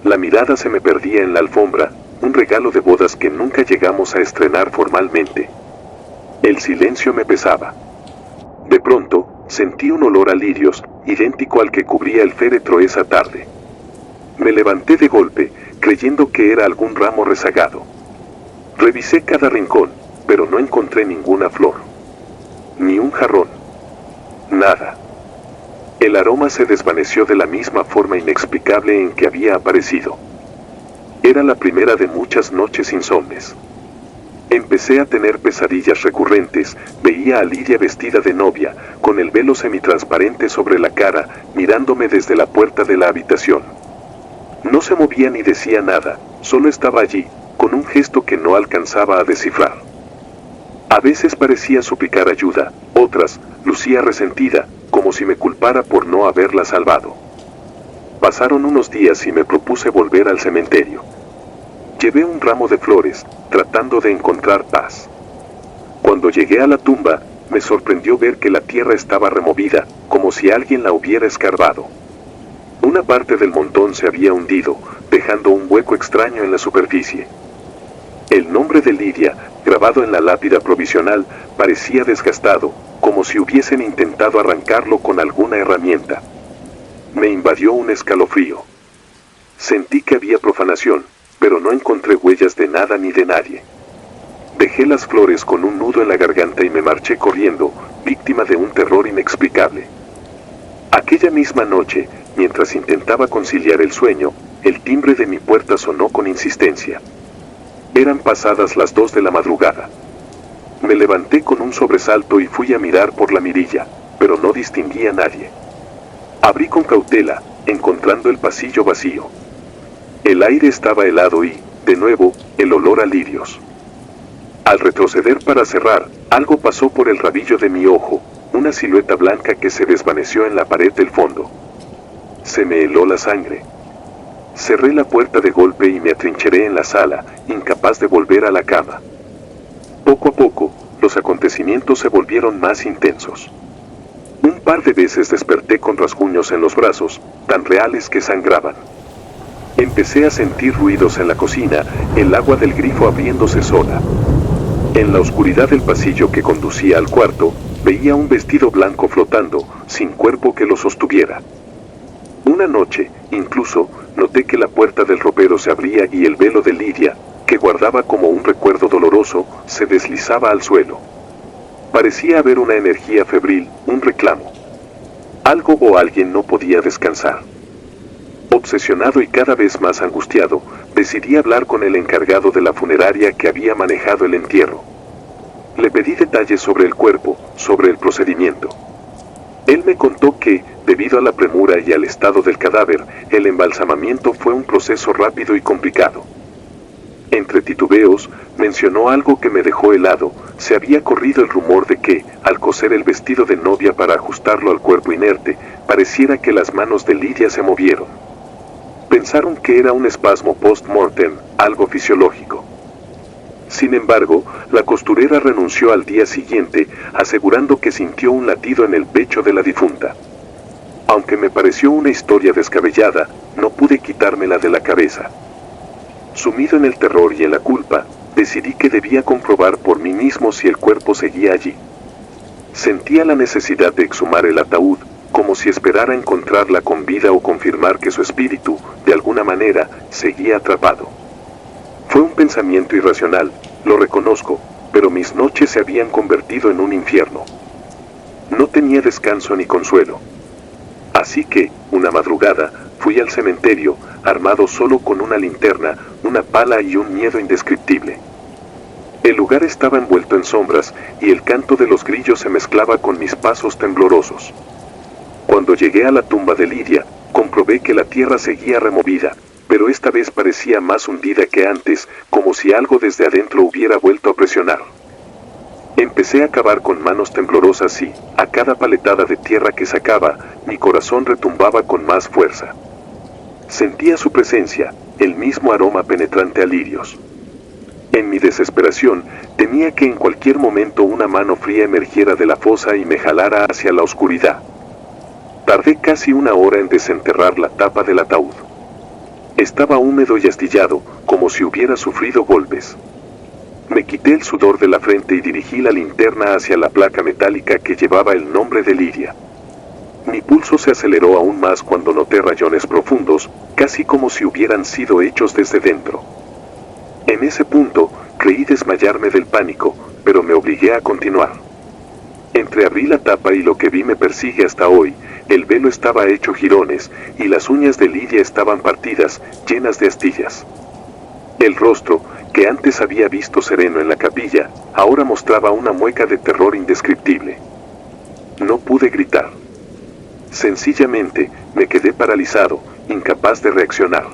La mirada se me perdía en la alfombra, un regalo de bodas que nunca llegamos a estrenar formalmente. El silencio me pesaba. De pronto, sentí un olor a lirios, idéntico al que cubría el féretro esa tarde. Me levanté de golpe, creyendo que era algún ramo rezagado. Revisé cada rincón, pero no encontré ninguna flor. Ni un jarrón. Nada. El aroma se desvaneció de la misma forma inexplicable en que había aparecido. Era la primera de muchas noches insomnes. Empecé a tener pesadillas recurrentes, veía a Lidia vestida de novia, con el velo semitransparente sobre la cara, mirándome desde la puerta de la habitación. No se movía ni decía nada, solo estaba allí, con un gesto que no alcanzaba a descifrar. A veces parecía suplicar ayuda, otras, lucía resentida, como si me culpara por no haberla salvado. Pasaron unos días y me propuse volver al cementerio. Llevé un ramo de flores, tratando de encontrar paz. Cuando llegué a la tumba, me sorprendió ver que la tierra estaba removida, como si alguien la hubiera escarbado. Una parte del montón se había hundido, dejando un hueco extraño en la superficie. El nombre de Lidia, grabado en la lápida provisional, parecía desgastado, como si hubiesen intentado arrancarlo con alguna herramienta. Me invadió un escalofrío. Sentí que había profanación, pero no encontré huellas de nada ni de nadie. Dejé las flores con un nudo en la garganta y me marché corriendo, víctima de un terror inexplicable. Aquella misma noche, mientras intentaba conciliar el sueño, el timbre de mi puerta sonó con insistencia. Eran pasadas las 2 de la madrugada. Me levanté con un sobresalto y fui a mirar por la mirilla, pero no distinguí a nadie. Abrí con cautela, encontrando el pasillo vacío. El aire estaba helado y, de nuevo, el olor a lirios. Al retroceder para cerrar, algo pasó por el rabillo de mi ojo, una silueta blanca que se desvaneció en la pared del fondo. Se me heló la sangre. Cerré la puerta de golpe y me atrincheré en la sala, incapaz de volver a la cama. Poco a poco, los acontecimientos se volvieron más intensos. Un par de veces desperté con rasguños en los brazos, tan reales que sangraban. Empecé a sentir ruidos en la cocina, el agua del grifo abriéndose sola. En la oscuridad del pasillo que conducía al cuarto, veía un vestido blanco flotando, sin cuerpo que lo sostuviera. Una noche, incluso, noté que la puerta del ropero se abría y el velo de Lidia, que guardaba como un recuerdo doloroso, se deslizaba al suelo. Parecía haber una energía febril, un reclamo. Algo o alguien no podía descansar. Obsesionado y cada vez más angustiado, decidí hablar con el encargado de la funeraria que había manejado el entierro. Le pedí detalles sobre el cuerpo, sobre el procedimiento. Él me contó que, debido a la premura y al estado del cadáver, el embalsamamiento fue un proceso rápido y complicado. Entre titubeos, mencionó algo que me dejó helado. Se había corrido el rumor de que, al coser el vestido de novia para ajustarlo al cuerpo inerte, pareciera que las manos de Lidia se movieron. Pensaron que era un espasmo post-mortem, algo fisiológico. Sin embargo, la costurera renunció al día siguiente, asegurando que sintió un latido en el pecho de la difunta. Aunque me pareció una historia descabellada, no pude quitármela de la cabeza. Sumido en el terror y en la culpa, decidí que debía comprobar por mí mismo si el cuerpo seguía allí. Sentía la necesidad de exhumar el ataúd, como si esperara encontrarla con vida o confirmar que su espíritu, de alguna manera, seguía atrapado. Fue un pensamiento irracional, lo reconozco, pero mis noches se habían convertido en un infierno. No tenía descanso ni consuelo. Así que, una madrugada, fui al cementerio, armado solo con una linterna, una pala y un miedo indescriptible. El lugar estaba envuelto en sombras, y el canto de los grillos se mezclaba con mis pasos temblorosos. Cuando llegué a la tumba de Lidia, comprobé que la tierra seguía removida, pero esta vez parecía más hundida que antes, como si algo desde adentro hubiera vuelto a presionar. Empecé a cavar con manos temblorosas y, a cada paletada de tierra que sacaba, mi corazón retumbaba con más fuerza. Sentía su presencia, el mismo aroma penetrante a lirios. En mi desesperación, temía que en cualquier momento una mano fría emergiera de la fosa y me jalara hacia la oscuridad. Tardé casi 1 hora en desenterrar la tapa del ataúd. Estaba húmedo y astillado, como si hubiera sufrido golpes. Me quité el sudor de la frente y dirigí la linterna hacia la placa metálica que llevaba el nombre de Lidia. Mi pulso se aceleró aún más cuando noté rayones profundos, casi como si hubieran sido hechos desde dentro. En ese punto, creí desmayarme del pánico, pero me obligué a continuar. Entreabrí la tapa y lo que vi me persigue hasta hoy. El velo estaba hecho jirones, y las uñas de Lidia estaban partidas, llenas de astillas. El rostro, que antes había visto sereno en la capilla, ahora mostraba una mueca de terror indescriptible. No pude gritar. Sencillamente, me quedé paralizado, incapaz de reaccionar.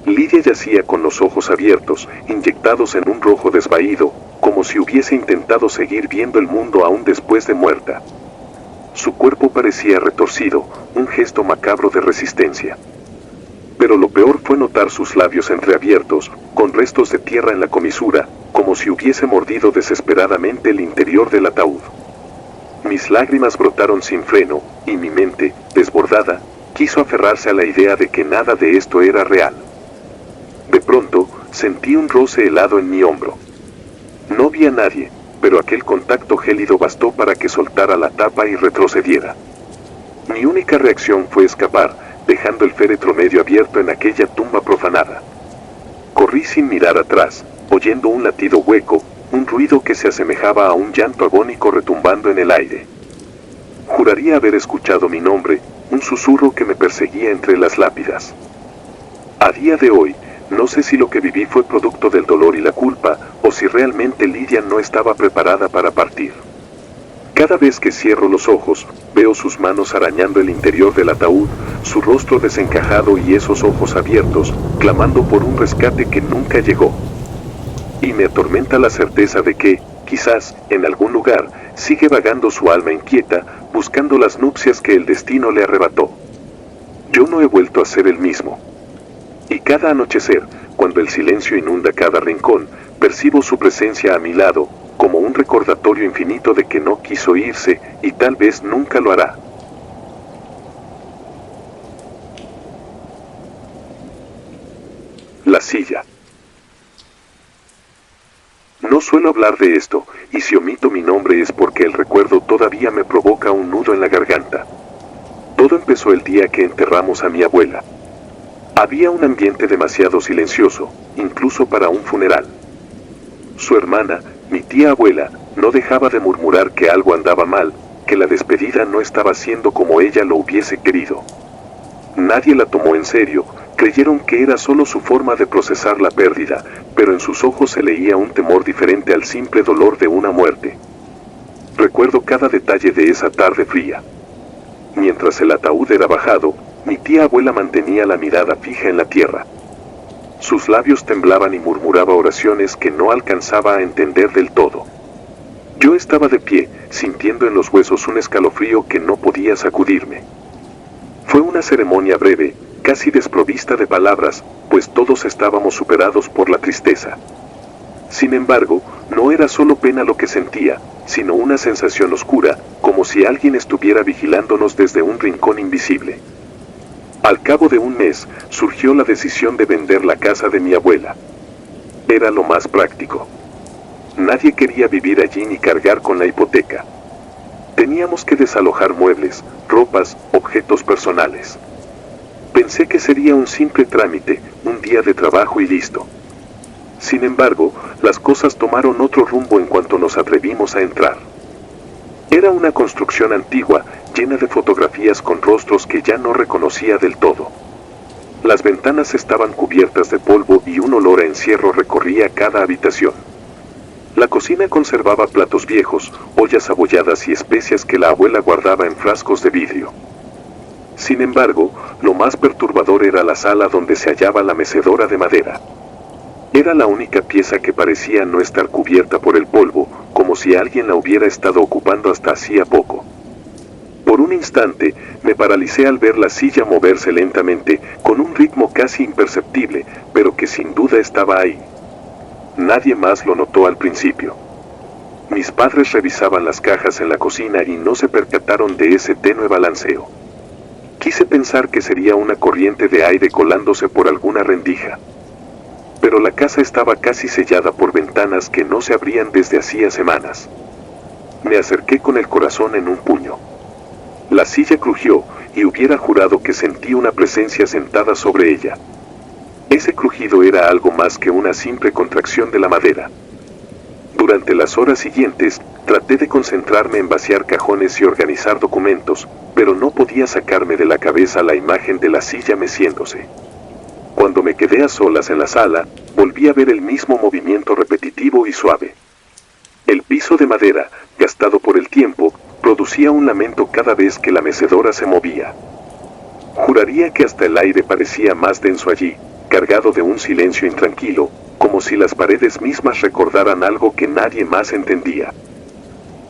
Lidia yacía con los ojos abiertos, inyectados en un rojo desvaído, como si hubiese intentado seguir viendo el mundo aún después de muerta. Su cuerpo parecía retorcido, un gesto macabro de resistencia. Pero lo peor fue notar sus labios entreabiertos, con restos de tierra en la comisura, como si hubiese mordido desesperadamente el interior del ataúd. Mis lágrimas brotaron sin freno, y mi mente, desbordada, quiso aferrarse a la idea de que nada de esto era real. De pronto, sentí un roce helado en mi hombro. No vi a nadie, pero aquel contacto gélido bastó para que soltara la tapa y retrocediera. Mi única reacción fue escapar, dejando el féretro medio abierto en aquella tumba profanada. Corrí sin mirar atrás, oyendo un latido hueco, un ruido que se asemejaba a un llanto agónico retumbando en el aire. Juraría haber escuchado mi nombre, un susurro que me perseguía entre las lápidas. A día de hoy, no sé si lo que viví fue producto del dolor y la culpa, o si realmente Lidia no estaba preparada para partir. Cada vez que cierro los ojos, veo sus manos arañando el interior del ataúd, su rostro desencajado y esos ojos abiertos, clamando por un rescate que nunca llegó. Y me atormenta la certeza de que, quizás, en algún lugar, sigue vagando su alma inquieta, buscando las nupcias que el destino le arrebató. Yo no he vuelto a ser el mismo. Y cada anochecer, cuando el silencio inunda cada rincón, percibo su presencia a mi lado, como un recordatorio infinito de que no quiso irse, y tal vez nunca lo hará. La silla. No suelo hablar de esto, y si omito mi nombre es porque el recuerdo todavía me provoca un nudo en la garganta. Todo empezó el día que enterramos a mi abuela. Había un ambiente demasiado silencioso, incluso para un funeral. Su hermana, mi tía abuela, no dejaba de murmurar que algo andaba mal, que la despedida no estaba siendo como ella lo hubiese querido. Nadie la tomó en serio, creyeron que era solo su forma de procesar la pérdida, pero en sus ojos se leía un temor diferente al simple dolor de una muerte. Recuerdo cada detalle de esa tarde fría. Mientras el ataúd era bajado, mi tía abuela mantenía la mirada fija en la tierra. Sus labios temblaban y murmuraba oraciones que no alcanzaba a entender del todo. Yo estaba de pie, sintiendo en los huesos un escalofrío que no podía sacudirme. Fue una ceremonia breve, casi desprovista de palabras, pues todos estábamos superados por la tristeza. Sin embargo, no era solo pena lo que sentía, sino una sensación oscura, como si alguien estuviera vigilándonos desde un rincón invisible. Al cabo de un mes, surgió la decisión de vender la casa de mi abuela. Era lo más práctico. Nadie quería vivir allí ni cargar con la hipoteca. Teníamos que desalojar muebles, ropas, objetos personales. Pensé que sería un simple trámite, un día de trabajo y listo. Sin embargo, las cosas tomaron otro rumbo en cuanto nos atrevimos a entrar. Era una construcción antigua, llena de fotografías con rostros que ya no reconocía del todo. Las ventanas estaban cubiertas de polvo y un olor a encierro recorría cada habitación. La cocina conservaba platos viejos, ollas abolladas y especias que la abuela guardaba en frascos de vidrio. Sin embargo, lo más perturbador era la sala donde se hallaba la mecedora de madera. Era la única pieza que parecía no estar cubierta por el polvo, como si alguien la hubiera estado ocupando hasta hacía poco. Por un instante, me paralicé al ver la silla moverse lentamente, con un ritmo casi imperceptible, pero que sin duda estaba ahí. Nadie más lo notó al principio. Mis padres revisaban las cajas en la cocina y no se percataron de ese tenue balanceo. Quise pensar que sería una corriente de aire colándose por alguna rendija. Pero la casa estaba casi sellada por ventanas que no se abrían desde hacía semanas. Me acerqué con el corazón en un puño. La silla crujió y hubiera jurado que sentí una presencia sentada sobre ella. Ese crujido era algo más que una simple contracción de la madera. Durante las horas siguientes, traté de concentrarme en vaciar cajones y organizar documentos, pero no podía sacarme de la cabeza la imagen de la silla meciéndose. Cuando me quedé a solas en la sala, volví a ver el mismo movimiento repetitivo y suave. El piso de madera, gastado por el tiempo, producía un lamento cada vez que la mecedora se movía. Juraría que hasta el aire parecía más denso allí, cargado de un silencio intranquilo, como si las paredes mismas recordaran algo que nadie más entendía.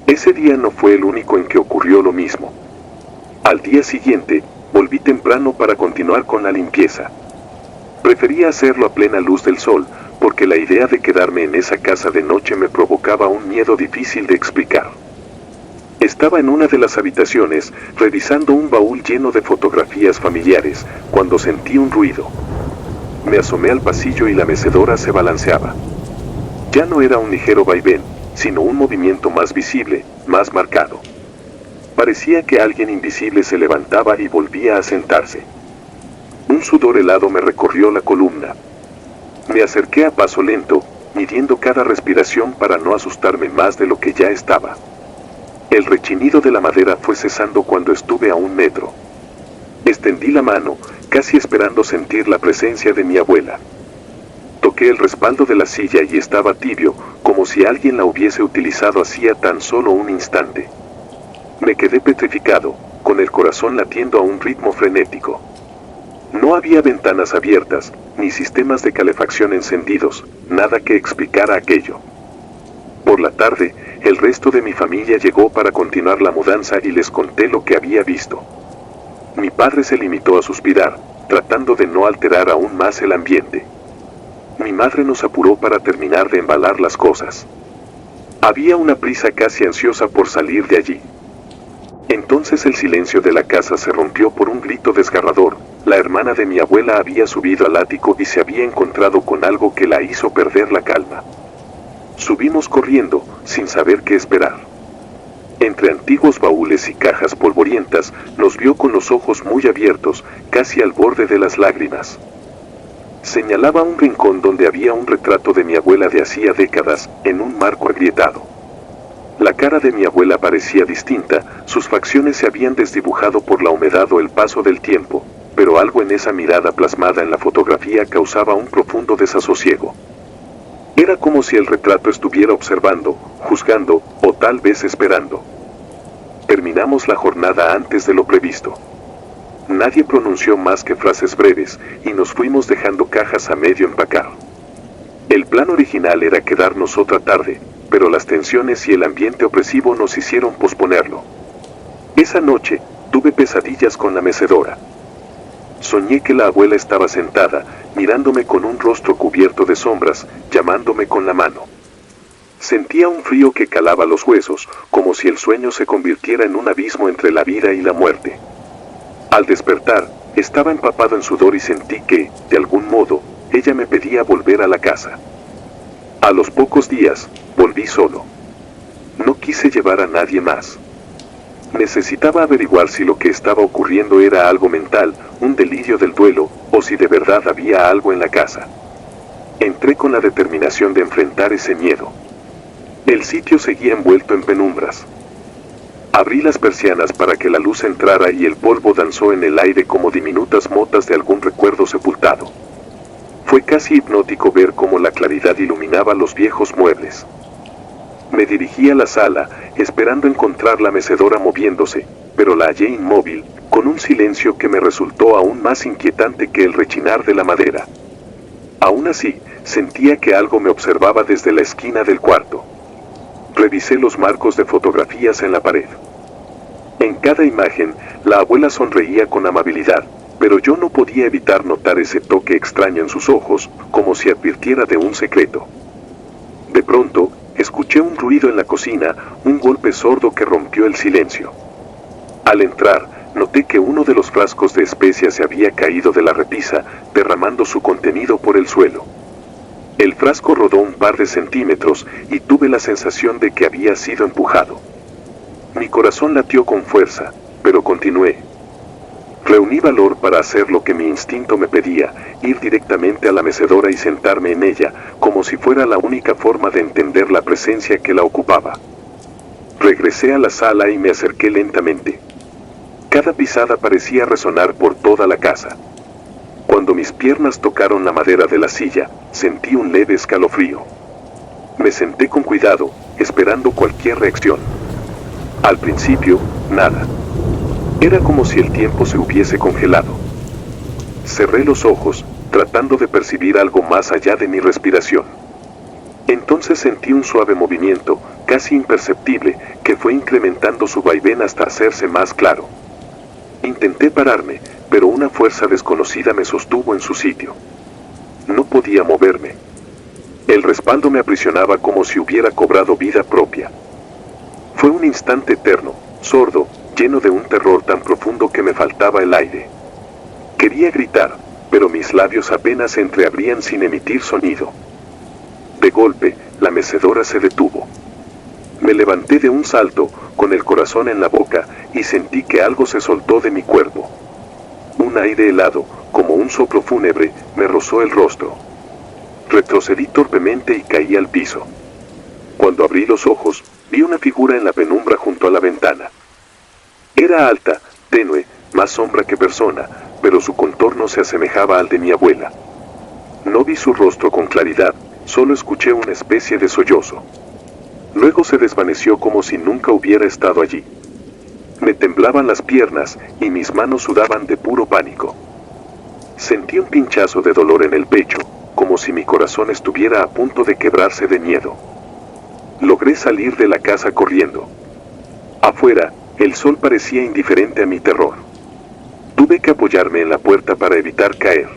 Ese día no fue el único en que ocurrió lo mismo. Al día siguiente, volví temprano para continuar con la limpieza. Prefería hacerlo a plena luz del sol, porque la idea de quedarme en esa casa de noche me provocaba un miedo difícil de explicar. Estaba en una de las habitaciones, revisando un baúl lleno de fotografías familiares, cuando sentí un ruido. Me asomé al pasillo y la mecedora se balanceaba. Ya no era un ligero vaivén, sino un movimiento más visible, más marcado. Parecía que alguien invisible se levantaba y volvía a sentarse. Un sudor helado me recorrió la columna. Me acerqué a paso lento, midiendo cada respiración para no asustarme más de lo que ya estaba. El rechinido de la madera fue cesando cuando estuve a 1 metro. Extendí la mano, casi esperando sentir la presencia de mi abuela. Toqué el respaldo de la silla y estaba tibio, como si alguien la hubiese utilizado hacía tan solo un instante. Me quedé petrificado, con el corazón latiendo a un ritmo frenético. No había ventanas abiertas, ni sistemas de calefacción encendidos, nada que explicara aquello. Por la tarde, el resto de mi familia llegó para continuar la mudanza y les conté lo que había visto. Mi padre se limitó a suspirar, tratando de no alterar aún más el ambiente. Mi madre nos apuró para terminar de embalar las cosas. Había una prisa casi ansiosa por salir de allí. Entonces el silencio de la casa se rompió por un grito desgarrador. La hermana de mi abuela había subido al ático y se había encontrado con algo que la hizo perder la calma. Subimos corriendo, sin saber qué esperar. Entre antiguos baúles y cajas polvorientas, nos vio con los ojos muy abiertos, casi al borde de las lágrimas. Señalaba un rincón donde había un retrato de mi abuela de hacía décadas, en un marco agrietado. La cara de mi abuela parecía distinta, sus facciones se habían desdibujado por la humedad o el paso del tiempo, pero algo en esa mirada plasmada en la fotografía causaba un profundo desasosiego. Era como si el retrato estuviera observando, juzgando, o tal vez esperando. Terminamos la jornada antes de lo previsto. Nadie pronunció más que frases breves, y nos fuimos dejando cajas a medio empacar. El plan original era quedarnos otra tarde, pero las tensiones y el ambiente opresivo nos hicieron posponerlo. Esa noche, tuve pesadillas con la mecedora. Soñé que la abuela estaba sentada, mirándome con un rostro cubierto de sombras, llamándome con la mano. Sentía un frío que calaba los huesos, como si el sueño se convirtiera en un abismo entre la vida y la muerte. Al despertar, estaba empapado en sudor y sentí que, de algún modo, ella me pedía volver a la casa. A los pocos días, volví solo. No quise llevar a nadie más. Necesitaba averiguar si lo que estaba ocurriendo era algo mental, un delirio del duelo, o si de verdad había algo en la casa. Entré con la determinación de enfrentar ese miedo. El sitio seguía envuelto en penumbras. Abrí las persianas para que la luz entrara y el polvo danzó en el aire como diminutas motas de algún recuerdo sepultado. Fue casi hipnótico ver cómo la claridad iluminaba los viejos muebles. Me dirigí a la sala, esperando encontrar la mecedora moviéndose, pero la hallé inmóvil, con un silencio que me resultó aún más inquietante que el rechinar de la madera. Aún así, sentía que algo me observaba desde la esquina del cuarto. Revisé los marcos de fotografías en la pared. En cada imagen, la abuela sonreía con amabilidad, pero yo no podía evitar notar ese toque extraño en sus ojos, como si advirtiera de un secreto. De pronto, escuché un ruido en la cocina, un golpe sordo que rompió el silencio. Al entrar, noté que uno de los frascos de especias se había caído de la repisa, derramando su contenido por el suelo. El frasco rodó un par de centímetros y tuve la sensación de que había sido empujado. Mi corazón latió con fuerza, pero continué. Reuní valor para hacer lo que mi instinto me pedía, ir directamente a la mecedora y sentarme en ella, como si fuera la única forma de entender la presencia que la ocupaba. Regresé a la sala y me acerqué lentamente. Cada pisada parecía resonar por toda la casa. Cuando mis piernas tocaron la madera de la silla, sentí un leve escalofrío. Me senté con cuidado, esperando cualquier reacción. Al principio, nada. Era como si el tiempo se hubiese congelado. Cerré los ojos, tratando de percibir algo más allá de mi respiración. Entonces sentí un suave movimiento, casi imperceptible, que fue incrementando su vaivén hasta hacerse más claro. Intenté pararme, pero una fuerza desconocida me sostuvo en su sitio. No podía moverme. El respaldo me aprisionaba como si hubiera cobrado vida propia. Fue un instante eterno, sordo, lleno de un terror tan profundo que me faltaba el aire. Quería gritar, pero mis labios apenas se entreabrían sin emitir sonido. De golpe, la mecedora se detuvo. Me levanté de un salto, con el corazón en la boca, y sentí que algo se soltó de mi cuerpo. Un aire helado, como un soplo fúnebre, me rozó el rostro. Retrocedí torpemente y caí al piso. Cuando abrí los ojos, vi una figura en la penumbra junto a la ventana. Era alta, tenue, más sombra que persona, pero su contorno se asemejaba al de mi abuela. No vi su rostro con claridad, solo escuché una especie de sollozo. Luego se desvaneció como si nunca hubiera estado allí. Me temblaban las piernas y mis manos sudaban de puro pánico. Sentí un pinchazo de dolor en el pecho, como si mi corazón estuviera a punto de quebrarse de miedo. Logré salir de la casa corriendo. Afuera, el sol parecía indiferente a mi terror. Tuve que apoyarme en la puerta para evitar caer.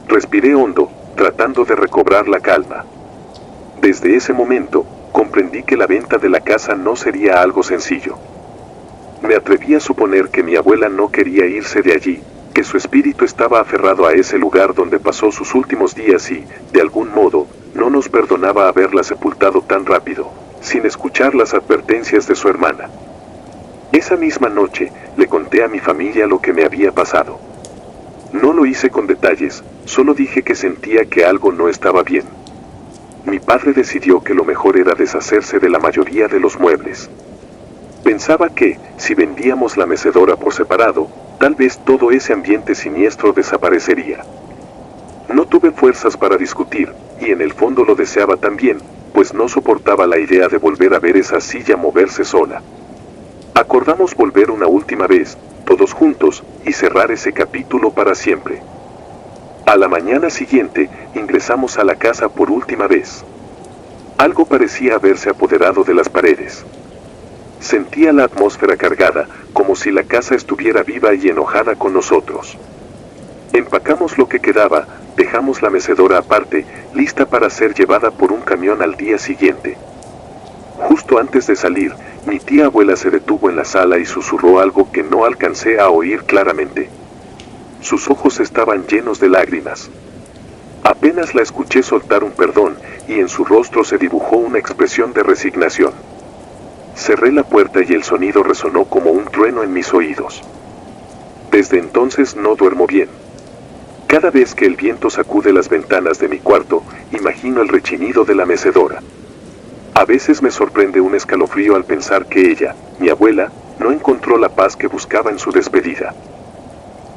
Respiré hondo, tratando de recobrar la calma. Desde ese momento, comprendí que la venta de la casa no sería algo sencillo. Me atreví a suponer que mi abuela no quería irse de allí, que su espíritu estaba aferrado a ese lugar donde pasó sus últimos días y, de algún modo, no nos perdonaba haberla sepultado tan rápido, sin escuchar las advertencias de su hermana. Esa misma noche, le conté a mi familia lo que me había pasado. No lo hice con detalles, solo dije que sentía que algo no estaba bien. Mi padre decidió que lo mejor era deshacerse de la mayoría de los muebles. Pensaba que, si vendíamos la mecedora por separado, tal vez todo ese ambiente siniestro desaparecería. No tuve fuerzas para discutir, y en el fondo lo deseaba también, pues no soportaba la idea de volver a ver esa silla moverse sola. Acordamos volver una última vez, todos juntos, y cerrar ese capítulo para siempre. A la mañana siguiente, ingresamos a la casa por última vez. Algo parecía haberse apoderado de las paredes. Sentía la atmósfera cargada, como si la casa estuviera viva y enojada con nosotros. Empacamos lo que quedaba, dejamos la mecedora aparte, lista para ser llevada por un camión al día siguiente. Justo antes de salir, mi tía abuela se detuvo en la sala y susurró algo que no alcancé a oír claramente. Sus ojos estaban llenos de lágrimas. Apenas la escuché soltar un perdón, y en su rostro se dibujó una expresión de resignación. Cerré la puerta y el sonido resonó como un trueno en mis oídos. Desde entonces no duermo bien. Cada vez que el viento sacude las ventanas de mi cuarto, imagino el rechinido de la mecedora. A veces me sorprende un escalofrío al pensar que ella, mi abuela, no encontró la paz que buscaba en su despedida.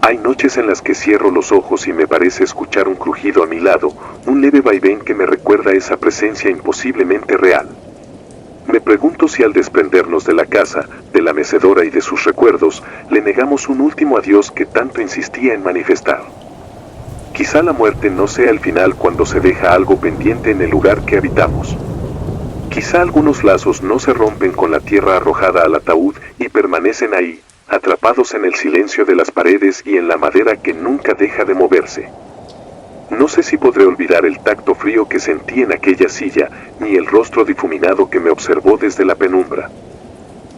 Hay noches en las que cierro los ojos y me parece escuchar un crujido a mi lado, un leve vaivén que me recuerda esa presencia imposiblemente real. Me pregunto si al desprendernos de la casa, de la mecedora y de sus recuerdos, le negamos un último adiós que tanto insistía en manifestar. Quizá la muerte no sea el final cuando se deja algo pendiente en el lugar que habitamos. Quizá algunos lazos no se rompen con la tierra arrojada al ataúd y permanecen ahí, atrapados en el silencio de las paredes y en la madera que nunca deja de moverse. No sé si podré olvidar el tacto frío que sentí en aquella silla, ni el rostro difuminado que me observó desde la penumbra.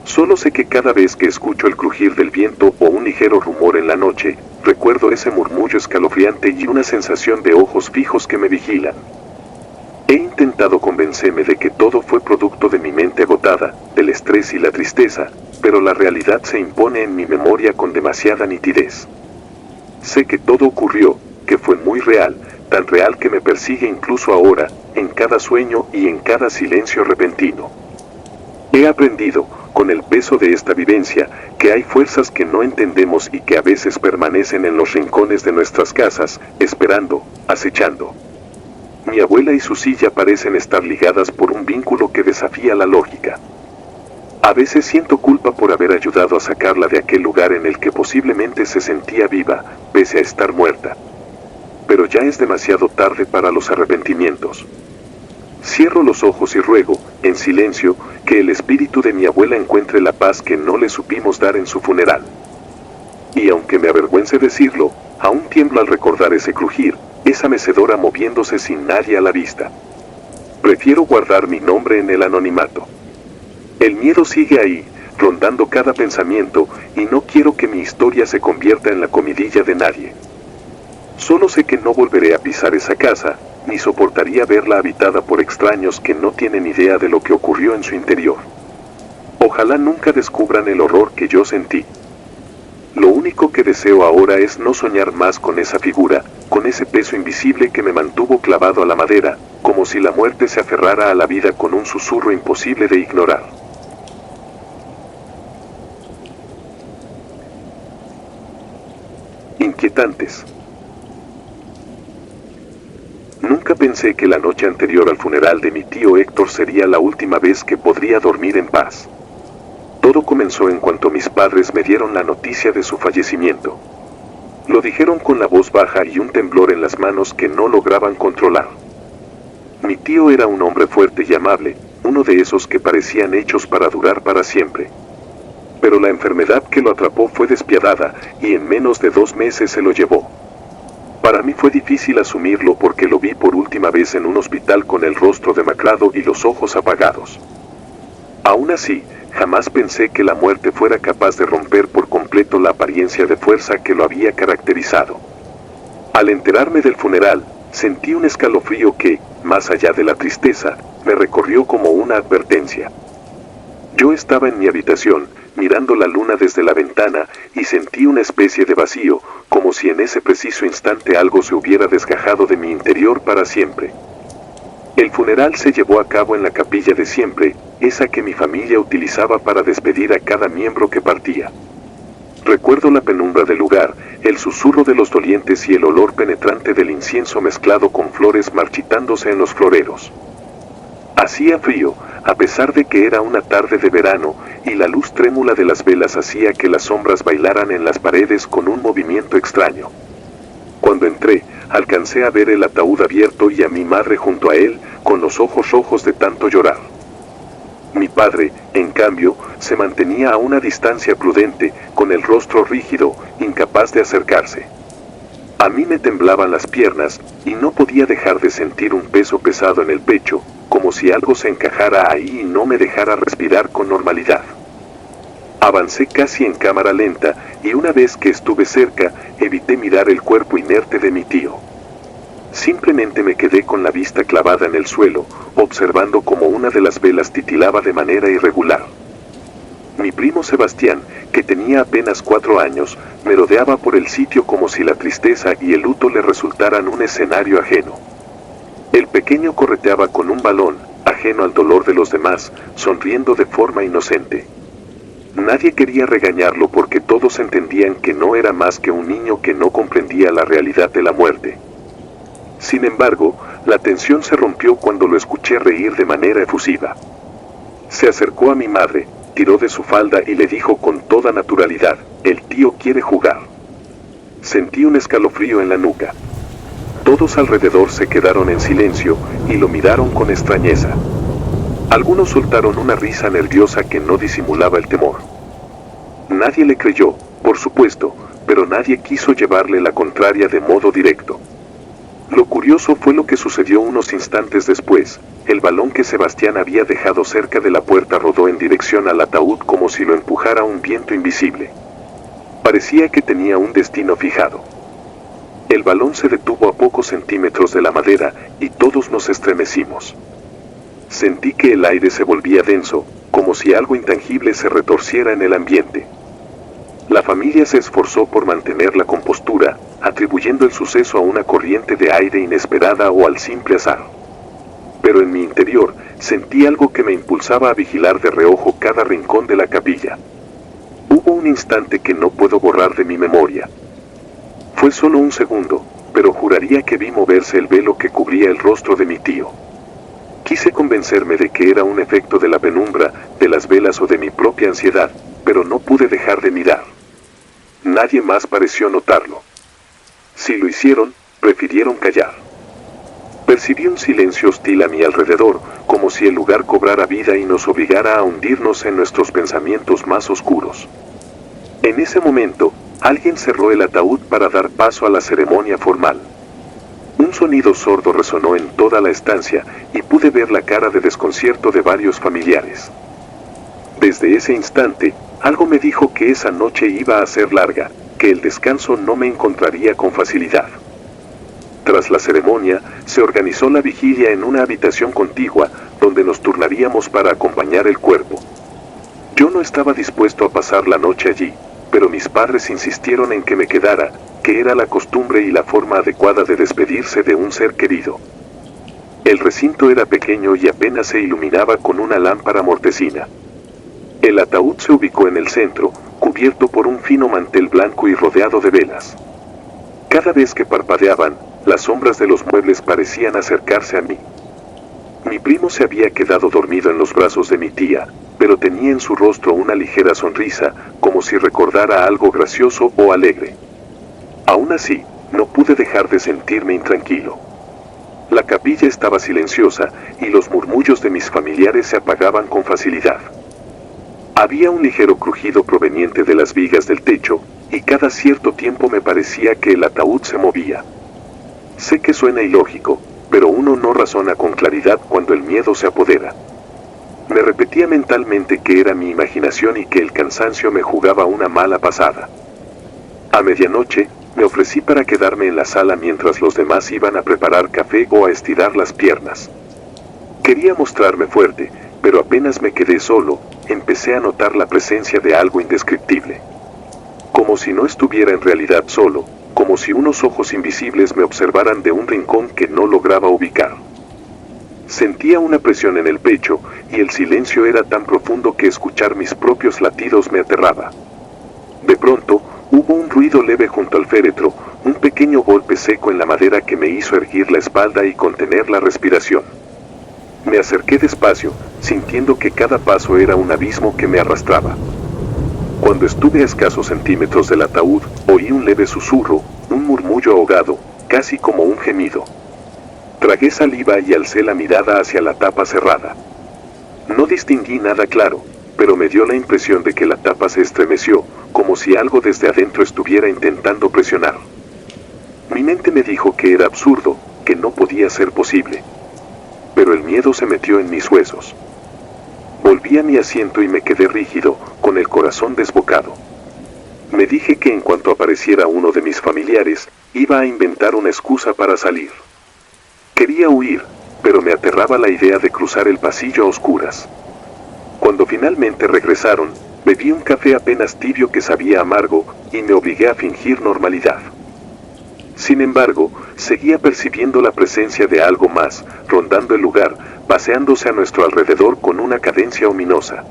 Solo sé que cada vez que escucho el crujir del viento o un ligero rumor en la noche, recuerdo ese murmullo escalofriante y una sensación de ojos fijos que me vigilan. He intentado convencerme de que todo fue producto de mi mente agotada, del estrés y la tristeza, pero la realidad se impone en mi memoria con demasiada nitidez. Sé que todo ocurrió, que fue muy real, tan real que me persigue incluso ahora, en cada sueño y en cada silencio repentino. He aprendido, con el peso de esta vivencia, que hay fuerzas que no entendemos y que a veces permanecen en los rincones de nuestras casas, esperando, acechando. Mi abuela y su silla parecen estar ligadas por un vínculo que desafía la lógica. A veces siento culpa por haber ayudado a sacarla de aquel lugar en el que posiblemente se sentía viva, pese a estar muerta. Pero ya es demasiado tarde para los arrepentimientos. Cierro los ojos y ruego, en silencio, que el espíritu de mi abuela encuentre la paz que no le supimos dar en su funeral. Y aunque me avergüence decirlo, aún tiemblo al recordar ese crujir, esa mecedora moviéndose sin nadie a la vista. Prefiero guardar mi nombre en el anonimato. El miedo sigue ahí, rondando cada pensamiento, y no quiero que mi historia se convierta en la comidilla de nadie. Solo sé que no volveré a pisar esa casa, ni soportaría verla habitada por extraños que no tienen idea de lo que ocurrió en su interior. Ojalá nunca descubran el horror que yo sentí. Lo único que deseo ahora es no soñar más con esa figura, con ese peso invisible que me mantuvo clavado a la madera, como si la muerte se aferrara a la vida con un susurro imposible de ignorar. Inquietantes. Nunca pensé que la noche anterior al funeral de mi tío Héctor sería la última vez que podría dormir en paz. Todo comenzó en cuanto mis padres me dieron la noticia de su fallecimiento. Lo dijeron con la voz baja y un temblor en las manos que no lograban controlar. Mi tío era un hombre fuerte y amable, uno de esos que parecían hechos para durar para siempre. Pero la enfermedad que lo atrapó fue despiadada, y en menos de 2 meses se lo llevó. Para mí fue difícil asumirlo porque lo vi por última vez en un hospital con el rostro demacrado y los ojos apagados. Aún así, jamás pensé que la muerte fuera capaz de romper por completo la apariencia de fuerza que lo había caracterizado. Al enterarme del funeral, sentí un escalofrío que, más allá de la tristeza, me recorrió como una advertencia. Yo estaba en mi habitación, mirando la luna desde la ventana, y sentí una especie de vacío, como si en ese preciso instante algo se hubiera desgajado de mi interior para siempre. El funeral se llevó a cabo en la capilla de siempre, esa que mi familia utilizaba para despedir a cada miembro que partía. Recuerdo la penumbra del lugar, el susurro de los dolientes y el olor penetrante del incienso mezclado con flores marchitándose en los floreros. Hacía frío, a pesar de que era una tarde de verano, y la luz trémula de las velas hacía que las sombras bailaran en las paredes con un movimiento extraño. Cuando entré, alcancé a ver el ataúd abierto y a mi madre junto a él, con los ojos rojos de tanto llorar. Mi padre, en cambio, se mantenía a una distancia prudente, con el rostro rígido, incapaz de acercarse. A mí me temblaban las piernas, y no podía dejar de sentir un peso pesado en el pecho, como si algo se encajara ahí y no me dejara respirar con normalidad. Avancé casi en cámara lenta, y una vez que estuve cerca, evité mirar el cuerpo inerte de mi tío. Simplemente me quedé con la vista clavada en el suelo, observando cómo una de las velas titilaba de manera irregular. Mi primo Sebastián, que tenía apenas 4 años, merodeaba por el sitio como si la tristeza y el luto le resultaran un escenario ajeno. El pequeño correteaba con un balón, ajeno al dolor de los demás, sonriendo de forma inocente. Nadie quería regañarlo porque todos entendían que no era más que un niño que no comprendía la realidad de la muerte. Sin embargo, la tensión se rompió cuando lo escuché reír de manera efusiva. Se acercó a mi madre, tiró de su falda y le dijo con toda naturalidad: «El tío quiere jugar». Sentí un escalofrío en la nuca. Todos alrededor se quedaron en silencio y lo miraron con extrañeza. Algunos soltaron una risa nerviosa que no disimulaba el temor. Nadie le creyó, por supuesto, pero nadie quiso llevarle la contraria de modo directo. Lo curioso fue lo que sucedió unos instantes después. El balón que Sebastián había dejado cerca de la puerta rodó en dirección al ataúd como si lo empujara un viento invisible. Parecía que tenía un destino fijado. El balón se detuvo a pocos centímetros de la madera y todos nos estremecimos. Sentí que el aire se volvía denso, como si algo intangible se retorciera en el ambiente. La familia se esforzó por mantener la compostura, atribuyendo el suceso a una corriente de aire inesperada o al simple azar. Pero en mi interior sentí algo que me impulsaba a vigilar de reojo cada rincón de la capilla. Hubo un instante que no puedo borrar de mi memoria. Fue solo un segundo, pero juraría que vi moverse el velo que cubría el rostro de mi tío. Quise convencerme de que era un efecto de la penumbra, de las velas o de mi propia ansiedad, pero no pude dejar de mirar. Nadie más pareció notarlo. Si lo hicieron, prefirieron callar. Percibí un silencio hostil a mi alrededor, como si el lugar cobrara vida y nos obligara a hundirnos en nuestros pensamientos más oscuros. En ese momento, alguien cerró el ataúd para dar paso a la ceremonia formal. Un sonido sordo resonó en toda la estancia y pude ver la cara de desconcierto de varios familiares. Desde ese instante, algo me dijo que esa noche iba a ser larga, que el descanso no me encontraría con facilidad. Tras la ceremonia, se organizó la vigilia en una habitación contigua, donde nos turnaríamos para acompañar el cuerpo. Yo no estaba dispuesto a pasar la noche allí, pero mis padres insistieron en que me quedara, que era la costumbre y la forma adecuada de despedirse de un ser querido. El recinto era pequeño y apenas se iluminaba con una lámpara mortecina. El ataúd se ubicó en el centro, cubierto por un fino mantel blanco y rodeado de velas. Cada vez que parpadeaban, las sombras de los muebles parecían acercarse a mí. Mi primo se había quedado dormido en los brazos de mi tía, pero tenía en su rostro una ligera sonrisa, como si recordara algo gracioso o alegre. Aún así, no pude dejar de sentirme intranquilo. La capilla estaba silenciosa y los murmullos de mis familiares se apagaban con facilidad. Había un ligero crujido proveniente de las vigas del techo, y cada cierto tiempo me parecía que el ataúd se movía. Sé que suena ilógico, pero uno no razona con claridad cuando el miedo se apodera. Me repetía mentalmente que era mi imaginación y que el cansancio me jugaba una mala pasada. A medianoche, me ofrecí para quedarme en la sala mientras los demás iban a preparar café o a estirar las piernas. Quería mostrarme fuerte, pero apenas me quedé solo, empecé a notar la presencia de algo indescriptible. Como si no estuviera en realidad solo, como si unos ojos invisibles me observaran de un rincón que no lograba ubicar. Sentía una presión en el pecho, y el silencio era tan profundo que escuchar mis propios latidos me aterraba. De pronto, hubo un ruido leve junto al féretro, un pequeño golpe seco en la madera que me hizo erguir la espalda y contener la respiración. Me acerqué despacio, sintiendo que cada paso era un abismo que me arrastraba. Cuando estuve a escasos centímetros del ataúd, oí un leve susurro, un murmullo ahogado, casi como un gemido. Tragué saliva y alcé la mirada hacia la tapa cerrada. No distinguí nada claro, pero me dio la impresión de que la tapa se estremeció, como si algo desde adentro estuviera intentando presionar. Mi mente me dijo que era absurdo, que no podía ser posible. Pero el miedo se metió en mis huesos. Volví a mi asiento y me quedé rígido, con el corazón desbocado. Me dije que en cuanto apareciera uno de mis familiares, iba a inventar una excusa para salir. Quería huir, pero me aterraba la idea de cruzar el pasillo a oscuras. Cuando finalmente regresaron, bebí un café apenas tibio que sabía amargo, y me obligué a fingir normalidad. Sin embargo, seguía percibiendo la presencia de algo más, rondando el lugar, paseándose a nuestro alrededor con una cadencia ominosa.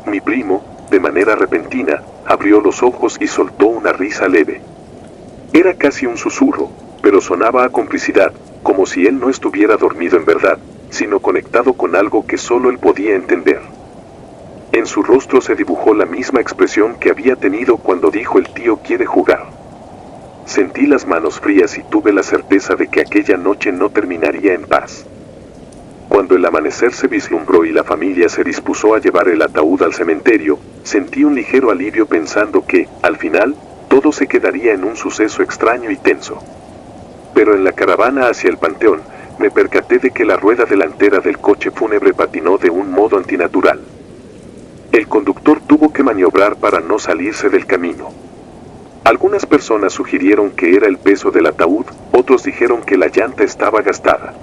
Mi primo, de manera repentina, abrió los ojos y soltó una risa leve. Era casi un susurro, pero sonaba a complicidad, como si él no estuviera dormido en verdad, sino conectado con algo que solo él podía entender. En su rostro se dibujó la misma expresión que había tenido cuando dijo "el tío quiere jugar". Sentí las manos frías y tuve la certeza de que aquella noche no terminaría en paz. Cuando el amanecer se vislumbró y la familia se dispuso a llevar el ataúd al cementerio, sentí un ligero alivio pensando que, al final, todo se quedaría en un suceso extraño y tenso. Pero en la caravana hacia el panteón, me percaté de que la rueda delantera del coche fúnebre patinó de un modo antinatural. El conductor tuvo que maniobrar para no salirse del camino. Algunas personas sugirieron que era el peso del ataúd, otros dijeron que la llanta estaba gastada.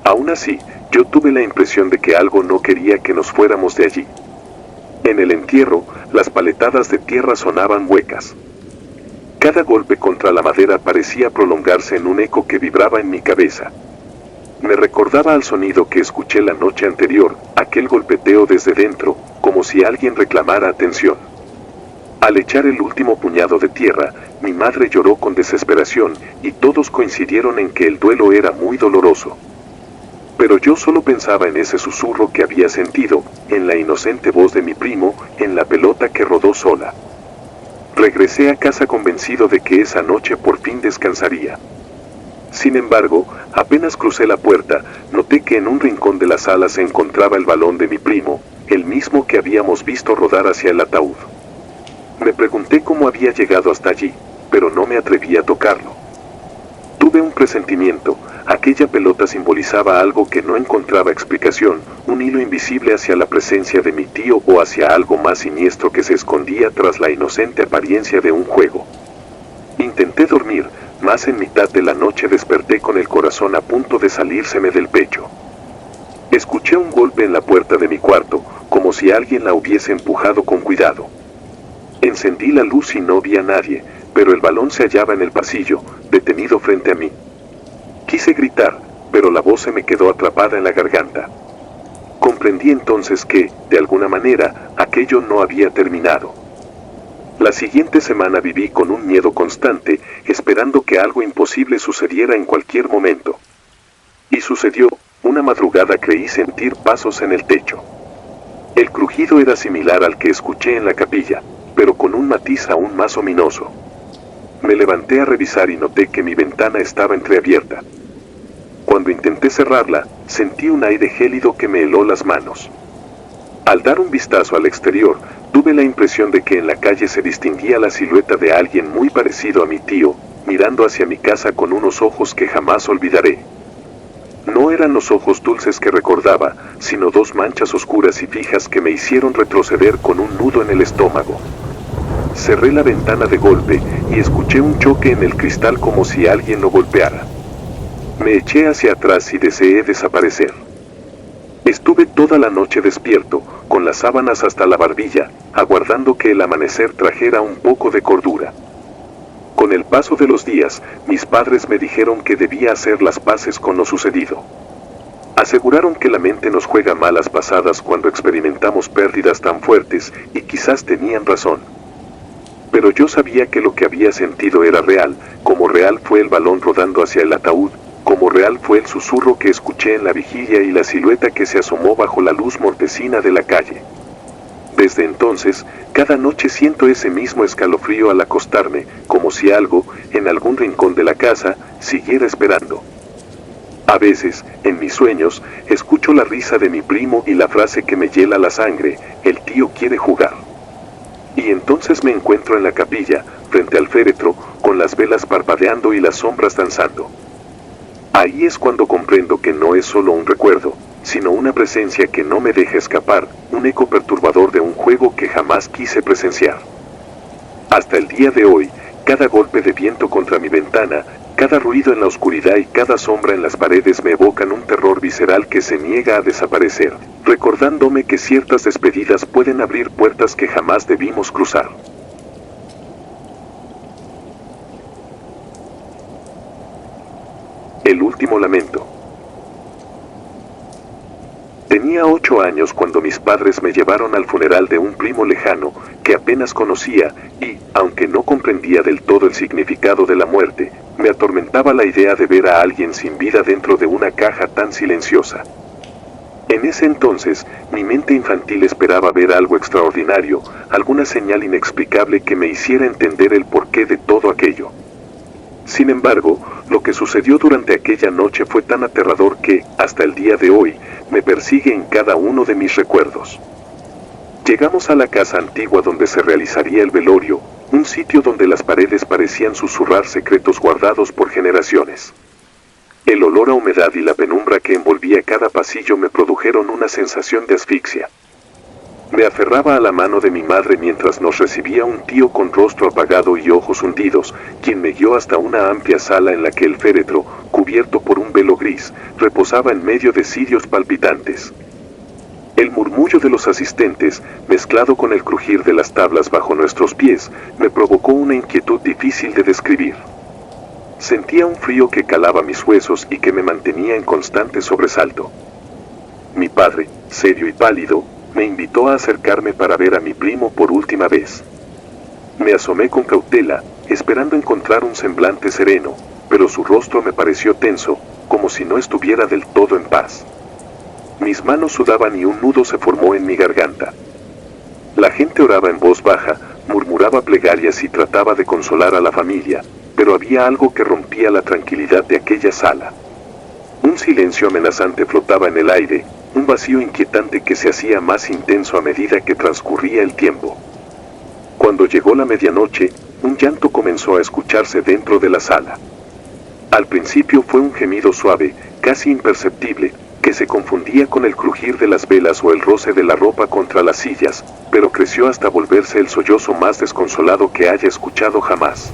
Aún así, yo tuve la impresión de que algo no quería que nos fuéramos de allí. En el entierro, las paletadas de tierra sonaban huecas. Cada golpe contra la madera parecía prolongarse en un eco que vibraba en mi cabeza. Me recordaba al sonido que escuché la noche anterior, aquel golpeteo desde dentro, como si alguien reclamara atención. Al echar el último puñado de tierra, mi madre lloró con desesperación y todos coincidieron en que el duelo era muy doloroso. Pero yo solo pensaba en ese susurro que había sentido, en la inocente voz de mi primo, en la pelota que rodó sola. Regresé a casa convencido de que esa noche por fin descansaría. Sin embargo, apenas crucé la puerta, noté que en un rincón de la sala se encontraba el balón de mi primo, el mismo que habíamos visto rodar hacia el ataúd. Me pregunté cómo había llegado hasta allí, pero no me atreví a tocarlo. Tuve un presentimiento, aquella pelota simbolizaba algo que no encontraba explicación, un hilo invisible hacia la presencia de mi tío o hacia algo más siniestro que se escondía tras la inocente apariencia de un juego. Intenté dormir, mas en mitad de la noche desperté con el corazón a punto de salírseme del pecho. Escuché un golpe en la puerta de mi cuarto, como si alguien la hubiese empujado con cuidado. Encendí la luz y no vi a nadie, pero el balón se hallaba en el pasillo, detenido frente a mí. Quise gritar, pero la voz se me quedó atrapada en la garganta. Comprendí entonces que, de alguna manera, aquello no había terminado. La siguiente semana viví con un miedo constante, esperando que algo imposible sucediera en cualquier momento. Y sucedió, una madrugada creí sentir pasos en el techo. El crujido era similar al que escuché en la capilla, pero con un matiz aún más ominoso. Me levanté a revisar y noté que mi ventana estaba entreabierta. Cuando intenté cerrarla, sentí un aire gélido que me heló las manos. Al dar un vistazo al exterior, tuve la impresión de que en la calle se distinguía la silueta de alguien muy parecido a mi tío, mirando hacia mi casa con unos ojos que jamás olvidaré. No eran los ojos dulces que recordaba, sino dos manchas oscuras y fijas que me hicieron retroceder con un nudo en el estómago. Cerré la ventana de golpe y escuché un choque en el cristal como si alguien lo golpeara. Me eché hacia atrás y deseé desaparecer. Estuve toda la noche despierto, con las sábanas hasta la barbilla, aguardando que el amanecer trajera un poco de cordura. Con el paso de los días, mis padres me dijeron que debía hacer las paces con lo sucedido. Aseguraron que la mente nos juega malas pasadas cuando experimentamos pérdidas tan fuertes, y quizás tenían razón. Pero yo sabía que lo que había sentido era real, como real fue el balón rodando hacia el ataúd, como real fue el susurro que escuché en la vigilia y la silueta que se asomó bajo la luz mortecina de la calle. Desde entonces, cada noche siento ese mismo escalofrío al acostarme, como si algo, en algún rincón de la casa, siguiera esperando. A veces, en mis sueños, escucho la risa de mi primo y la frase que me hiela la sangre: el tío quiere jugar. Y entonces me encuentro en la capilla, frente al féretro, con las velas parpadeando y las sombras danzando. Ahí es cuando comprendo que no es solo un recuerdo, sino una presencia que no me deja escapar, un eco perturbador de un juego que jamás quise presenciar. Hasta el día de hoy, cada golpe de viento contra mi ventana, cada ruido en la oscuridad y cada sombra en las paredes me evocan un terror visceral que se niega a desaparecer, recordándome que ciertas despedidas pueden abrir puertas que jamás debimos cruzar. El último lamento. Tenía 8 años cuando mis padres me llevaron al funeral de un primo lejano que apenas conocía y, aunque no comprendía del todo el significado de la muerte, me atormentaba la idea de ver a alguien sin vida dentro de una caja tan silenciosa. En ese entonces, mi mente infantil esperaba ver algo extraordinario, alguna señal inexplicable que me hiciera entender el porqué de todo aquello. Sin embargo, lo que sucedió durante aquella noche fue tan aterrador que, hasta el día de hoy, me persigue en cada uno de mis recuerdos. Llegamos a la casa antigua donde se realizaría el velorio, un sitio donde las paredes parecían susurrar secretos guardados por generaciones. El olor a humedad y la penumbra que envolvía cada pasillo me produjeron una sensación de asfixia. Me aferraba a la mano de mi madre mientras nos recibía un tío con rostro apagado y ojos hundidos, quien me guió hasta una amplia sala en la que el féretro, cubierto por un velo gris, reposaba en medio de cirios palpitantes. El murmullo de los asistentes, mezclado con el crujir de las tablas bajo nuestros pies, me provocó una inquietud difícil de describir. Sentía un frío que calaba mis huesos y que me mantenía en constante sobresalto. Mi padre, serio y pálido, me invitó a acercarme para ver a mi primo por última vez. Me asomé con cautela, esperando encontrar un semblante sereno, pero su rostro me pareció tenso, como si no estuviera del todo en paz. Mis manos sudaban y un nudo se formó en mi garganta. La gente oraba en voz baja, murmuraba plegarias y trataba de consolar a la familia, pero había algo que rompía la tranquilidad de aquella sala. Un silencio amenazante flotaba en el aire, un vacío inquietante que se hacía más intenso a medida que transcurría el tiempo. Cuando llegó la medianoche, un llanto comenzó a escucharse dentro de la sala. Al principio fue un gemido suave, casi imperceptible, que se confundía con el crujir de las velas o el roce de la ropa contra las sillas, pero creció hasta volverse el sollozo más desconsolado que haya escuchado jamás.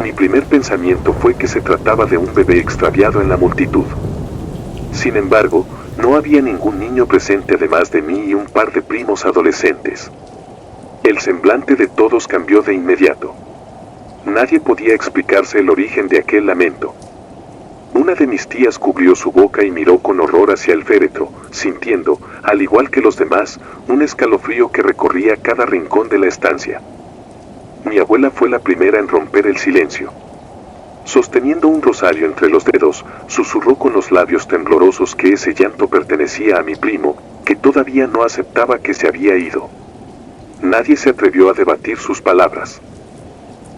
Mi primer pensamiento fue que se trataba de un bebé extraviado en la multitud. Sin embargo, no había ningún niño presente además de mí y un par de primos adolescentes. El semblante de todos cambió de inmediato. Nadie podía explicarse el origen de aquel lamento. Una de mis tías cubrió su boca y miró con horror hacia el féretro, sintiendo, al igual que los demás, un escalofrío que recorría cada rincón de la estancia. Mi abuela fue la primera en romper el silencio. Sosteniendo un rosario entre los dedos, susurró con los labios temblorosos que ese llanto pertenecía a mi primo, que todavía no aceptaba que se había ido. Nadie se atrevió a debatir sus palabras.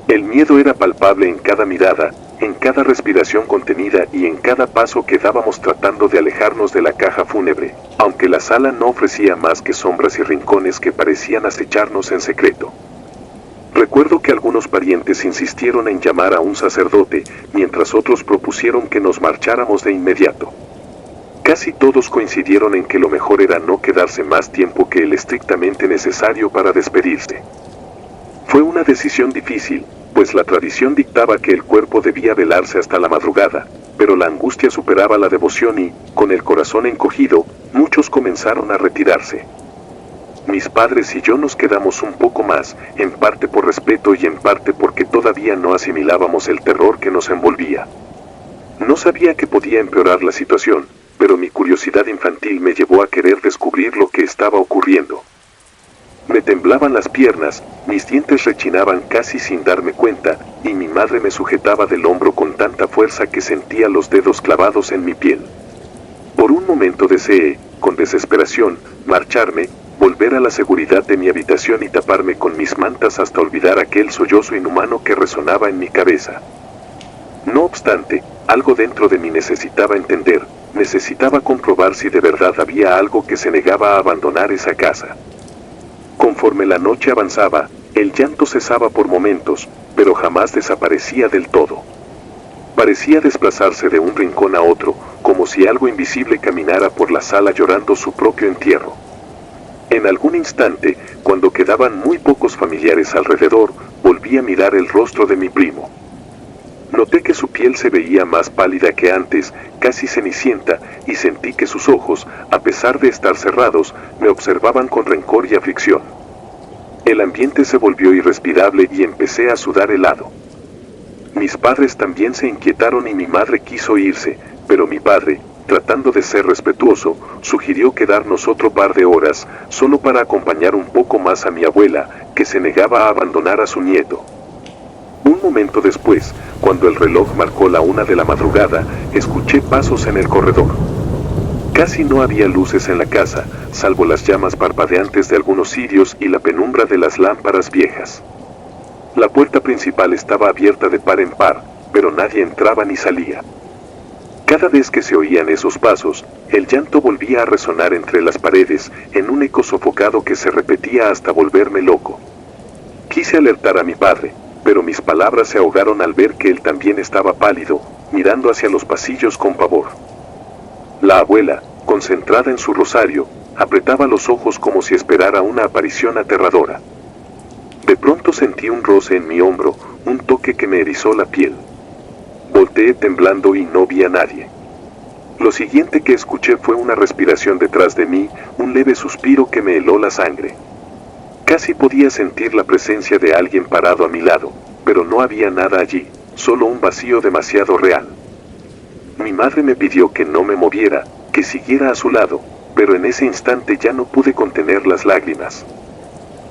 El miedo era palpable en cada mirada, en cada respiración contenida y en cada paso que dábamos tratando de alejarnos de la caja fúnebre, aunque la sala no ofrecía más que sombras y rincones que parecían acecharnos en secreto. Recuerdo que algunos parientes insistieron en llamar a un sacerdote, mientras otros propusieron que nos marcháramos de inmediato. Casi todos coincidieron en que lo mejor era no quedarse más tiempo que el estrictamente necesario para despedirse. Fue una decisión difícil, pues la tradición dictaba que el cuerpo debía velarse hasta la madrugada, pero la angustia superaba la devoción y, con el corazón encogido, muchos comenzaron a retirarse. Mis padres y yo nos quedamos un poco más, en parte por respeto y en parte porque todavía no asimilábamos el terror que nos envolvía. No sabía que podía empeorar la situación, pero mi curiosidad infantil me llevó a querer descubrir lo que estaba ocurriendo. Me temblaban las piernas, mis dientes rechinaban casi sin darme cuenta, y mi madre me sujetaba del hombro con tanta fuerza que sentía los dedos clavados en mi piel. Por un momento deseé, con desesperación, marcharme, volver a la seguridad de mi habitación y taparme con mis mantas hasta olvidar aquel sollozo inhumano que resonaba en mi cabeza. No obstante, algo dentro de mí necesitaba entender, necesitaba comprobar si de verdad había algo que se negaba a abandonar esa casa. Conforme la noche avanzaba, el llanto cesaba por momentos, pero jamás desaparecía del todo. Parecía desplazarse de un rincón a otro, como si algo invisible caminara por la sala llorando su propio entierro. En algún instante, cuando quedaban muy pocos familiares alrededor, volví a mirar el rostro de mi primo. Noté que su piel se veía más pálida que antes, casi cenicienta, y sentí que sus ojos, a pesar de estar cerrados, me observaban con rencor y aflicción. El ambiente se volvió irrespirable y empecé a sudar helado. Mis padres también se inquietaron y mi madre quiso irse, pero mi padre, tratando de ser respetuoso, sugirió quedarnos otro par de horas, solo para acompañar un poco más a mi abuela, que se negaba a abandonar a su nieto. Un momento después, cuando el reloj marcó la 1 de la madrugada, escuché pasos en el corredor. Casi no había luces en la casa, salvo las llamas parpadeantes de algunos cirios y la penumbra de las lámparas viejas. La puerta principal estaba abierta de par en par, pero nadie entraba ni salía. Cada vez que se oían esos pasos, el llanto volvía a resonar entre las paredes, en un eco sofocado que se repetía hasta volverme loco. Quise alertar a mi padre, pero mis palabras se ahogaron al ver que él también estaba pálido, mirando hacia los pasillos con pavor. La abuela, concentrada en su rosario, apretaba los ojos como si esperara una aparición aterradora. De pronto sentí un roce en mi hombro, un toque que me erizó la piel. Volteé temblando y no vi a nadie. Lo siguiente que escuché fue una respiración detrás de mí, un leve suspiro que me heló la sangre. Casi podía sentir la presencia de alguien parado a mi lado, pero no había nada allí, solo un vacío demasiado real. Mi madre me pidió que no me moviera, que siguiera a su lado, pero en ese instante ya no pude contener las lágrimas.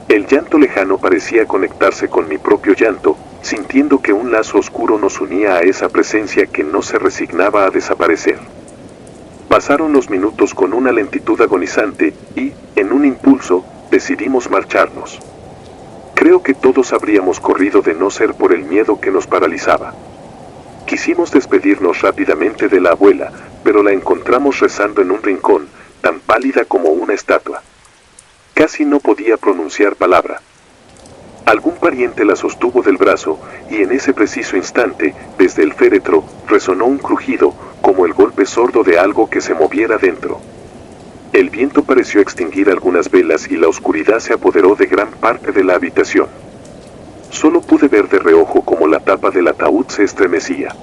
El llanto lejano parecía conectarse con mi propio llanto, sintiendo que un lazo oscuro nos unía a esa presencia que no se resignaba a desaparecer. Pasaron los minutos con una lentitud agonizante y, en un impulso, decidimos marcharnos. Creo que todos habríamos corrido de no ser por el miedo que nos paralizaba. Quisimos despedirnos rápidamente de la abuela, pero la encontramos rezando en un rincón, tan pálida como una estatua. Casi no podía pronunciar palabra. Algún pariente la sostuvo del brazo, y en ese preciso instante, desde el féretro, resonó un crujido, como el golpe sordo de algo que se moviera dentro. El viento pareció extinguir algunas velas y la oscuridad se apoderó de gran parte de la habitación. Solo pude ver de reojo cómo la tapa del ataúd se estremecía.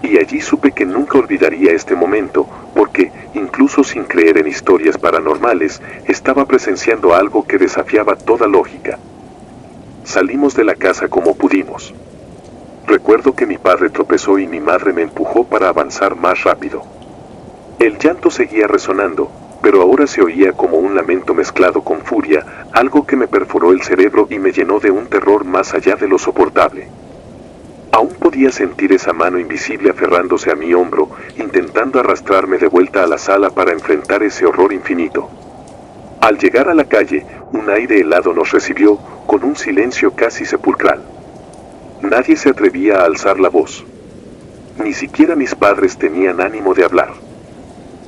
Y allí supe que nunca olvidaría este momento, porque, incluso sin creer en historias paranormales, estaba presenciando algo que desafiaba toda lógica. Salimos de la casa como pudimos. Recuerdo que mi padre tropezó y mi madre me empujó para avanzar más rápido. El llanto seguía resonando, pero ahora se oía como un lamento mezclado con furia, algo que me perforó el cerebro y me llenó de un terror más allá de lo soportable. Aún podía sentir esa mano invisible aferrándose a mi hombro, intentando arrastrarme de vuelta a la sala para enfrentar ese horror infinito. Al llegar a la calle, un aire helado nos recibió, con un silencio casi sepulcral. Nadie se atrevía a alzar la voz. Ni siquiera mis padres tenían ánimo de hablar.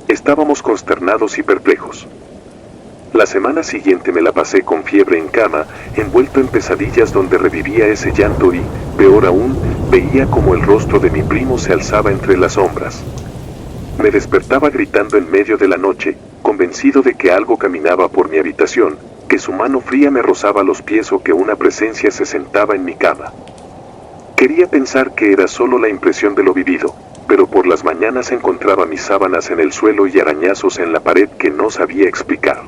Estábamos consternados y perplejos. La semana siguiente me la pasé con fiebre en cama, envuelto en pesadillas donde revivía ese llanto y, peor aún, veía como el rostro de mi primo se alzaba entre las sombras. Me despertaba gritando en medio de la noche, convencido de que algo caminaba por mi habitación, que su mano fría me rozaba los pies o que una presencia se sentaba en mi cama. Quería pensar que era solo la impresión de lo vivido, pero por las mañanas encontraba mis sábanas en el suelo y arañazos en la pared que no sabía explicar.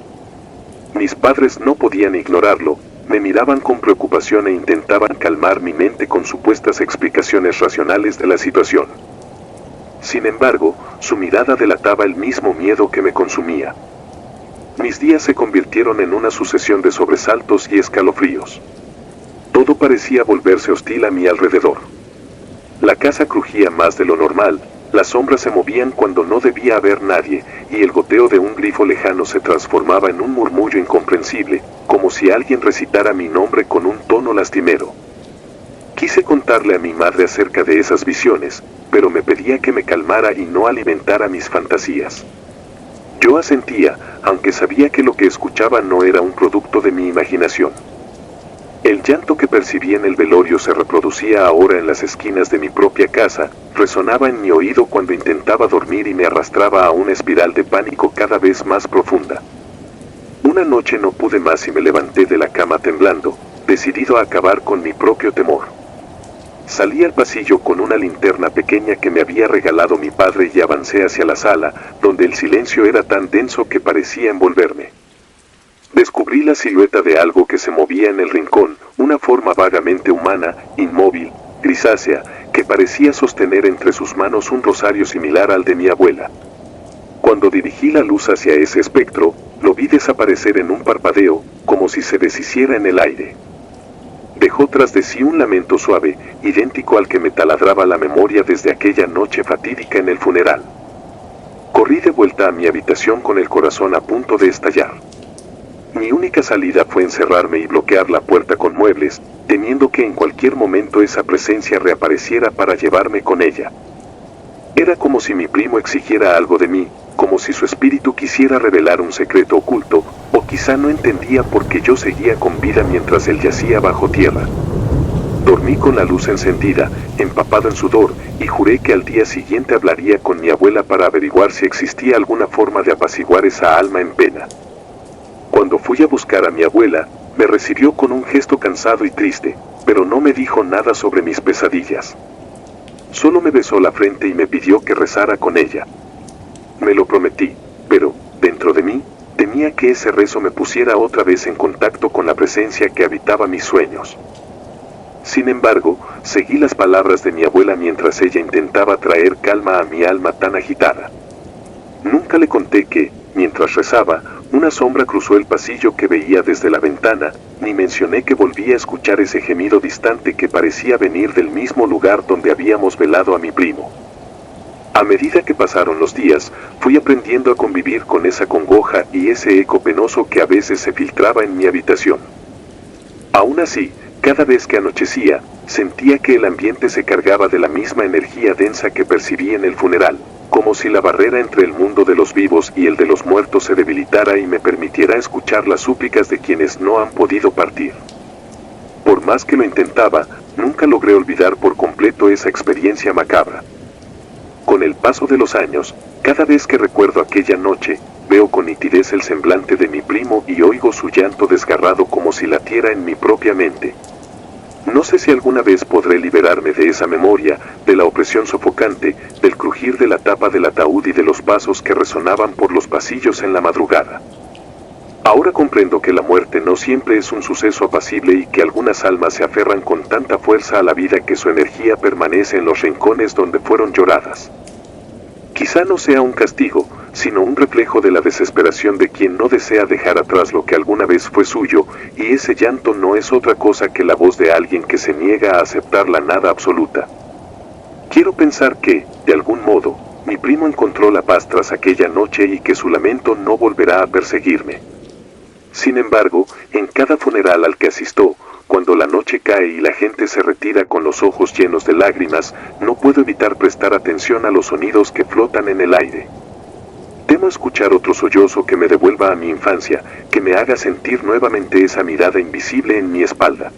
Mis padres no podían ignorarlo, me miraban con preocupación e intentaban calmar mi mente con supuestas explicaciones racionales de la situación. Sin embargo, su mirada delataba el mismo miedo que me consumía. Mis días se convirtieron en una sucesión de sobresaltos y escalofríos. Todo parecía volverse hostil a mi alrededor. La casa crujía más de lo normal, las sombras se movían cuando no debía haber nadie, y el goteo de un grifo lejano se transformaba en un murmullo incomprensible, como si alguien recitara mi nombre con un tono lastimero. Quise contarle a mi madre acerca de esas visiones, pero me pedía que me calmara y no alimentara mis fantasías. Yo asentía, aunque sabía que lo que escuchaba no era un producto de mi imaginación. El llanto que percibí en el velorio se reproducía ahora en las esquinas de mi propia casa, resonaba en mi oído cuando intentaba dormir y me arrastraba a una espiral de pánico cada vez más profunda. Una noche no pude más y me levanté de la cama temblando, decidido a acabar con mi propio temor. Salí al pasillo con una linterna pequeña que me había regalado mi padre y avancé hacia la sala, donde el silencio era tan denso que parecía envolverme. Descubrí la silueta de algo que se movía en el rincón, una forma vagamente humana, inmóvil, grisácea, que parecía sostener entre sus manos un rosario similar al de mi abuela. Cuando dirigí la luz hacia ese espectro, lo vi desaparecer en un parpadeo, como si se deshiciera en el aire. Dejó tras de sí un lamento suave, idéntico al que me taladraba la memoria desde aquella noche fatídica en el funeral. Corrí de vuelta a mi habitación con el corazón a punto de estallar. Mi única salida fue encerrarme y bloquear la puerta con muebles, temiendo que en cualquier momento esa presencia reapareciera para llevarme con ella. Era como si mi primo exigiera algo de mí, como si su espíritu quisiera revelar un secreto oculto, o quizá no entendía por qué yo seguía con vida mientras él yacía bajo tierra. Dormí con la luz encendida, empapado en sudor, y juré que al día siguiente hablaría con mi abuela para averiguar si existía alguna forma de apaciguar esa alma en pena. Cuando fui a buscar a mi abuela, me recibió con un gesto cansado y triste, pero no me dijo nada sobre mis pesadillas. Solo me besó la frente y me pidió que rezara con ella. Me lo prometí, pero, dentro de mí, temía que ese rezo me pusiera otra vez en contacto con la presencia que habitaba mis sueños. Sin embargo, seguí las palabras de mi abuela mientras ella intentaba traer calma a mi alma tan agitada. Nunca le conté que, mientras rezaba, una sombra cruzó el pasillo que veía desde la ventana, ni mencioné que volvía a escuchar ese gemido distante que parecía venir del mismo lugar donde habíamos velado a mi primo. A medida que pasaron los días, fui aprendiendo a convivir con esa congoja y ese eco penoso que a veces se filtraba en mi habitación. Aún así, cada vez que anochecía, sentía que el ambiente se cargaba de la misma energía densa que percibí en el funeral, como si la barrera entre el mundo de los vivos y el de los muertos se debilitara y me permitiera escuchar las súplicas de quienes no han podido partir. Por más que lo intentaba, nunca logré olvidar por completo esa experiencia macabra. Con el paso de los años, cada vez que recuerdo aquella noche, veo con nitidez el semblante de mi primo y oigo su llanto desgarrado como si latiera en mi propia mente. No sé si alguna vez podré liberarme de esa memoria, de la opresión sofocante, del crujir de la tapa del ataúd y de los pasos que resonaban por los pasillos en la madrugada. Ahora comprendo que la muerte no siempre es un suceso apacible y que algunas almas se aferran con tanta fuerza a la vida que su energía permanece en los rincones donde fueron lloradas. Quizá no sea un castigo, sino un reflejo de la desesperación de quien no desea dejar atrás lo que alguna vez fue suyo, y ese llanto no es otra cosa que la voz de alguien que se niega a aceptar la nada absoluta. Quiero pensar que, de algún modo, mi primo encontró la paz tras aquella noche y que su lamento no volverá a perseguirme. Sin embargo, en cada funeral al que asisto, cuando la noche cae y la gente se retira con los ojos llenos de lágrimas, no puedo evitar prestar atención a los sonidos que flotan en el aire. Temo escuchar otro sollozo que me devuelva a mi infancia, que me haga sentir nuevamente esa mirada invisible en mi espalda.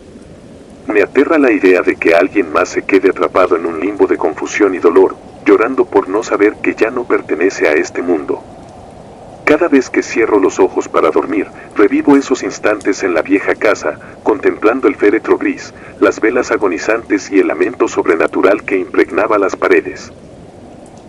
Me aterra la idea de que alguien más se quede atrapado en un limbo de confusión y dolor, llorando por no saber que ya no pertenece a este mundo. Cada vez que cierro los ojos para dormir, revivo esos instantes en la vieja casa, contemplando el féretro gris, las velas agonizantes y el lamento sobrenatural que impregnaba las paredes.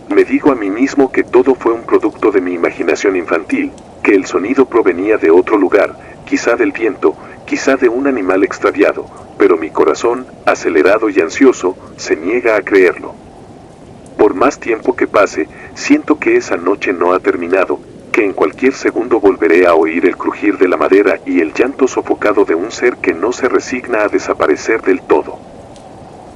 Me digo a mí mismo que todo fue un producto de mi imaginación infantil, que el sonido provenía de otro lugar, quizá del viento, quizá de un animal extraviado, pero mi corazón, acelerado y ansioso, se niega a creerlo. Por más tiempo que pase, siento que esa noche no ha terminado, que en cualquier segundo volveré a oír el crujir de la madera y el llanto sofocado de un ser que no se resigna a desaparecer del todo.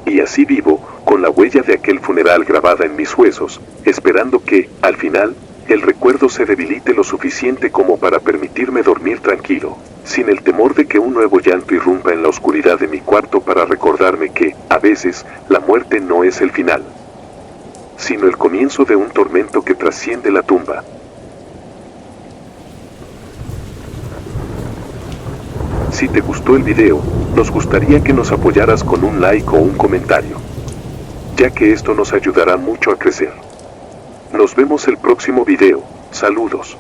Y así vivo, con la huella de aquel funeral grabada en mis huesos, esperando que, al final, el recuerdo se debilite lo suficiente como para permitirme dormir tranquilo, sin el temor de que un nuevo llanto irrumpa en la oscuridad de mi cuarto para recordarme que, a veces, la muerte no es el final, sino el comienzo de un tormento que trasciende la tumba. Si te gustó el video, nos gustaría que nos apoyaras con un like o un comentario, ya que esto nos ayudará mucho a crecer. Nos vemos el próximo video. Saludos.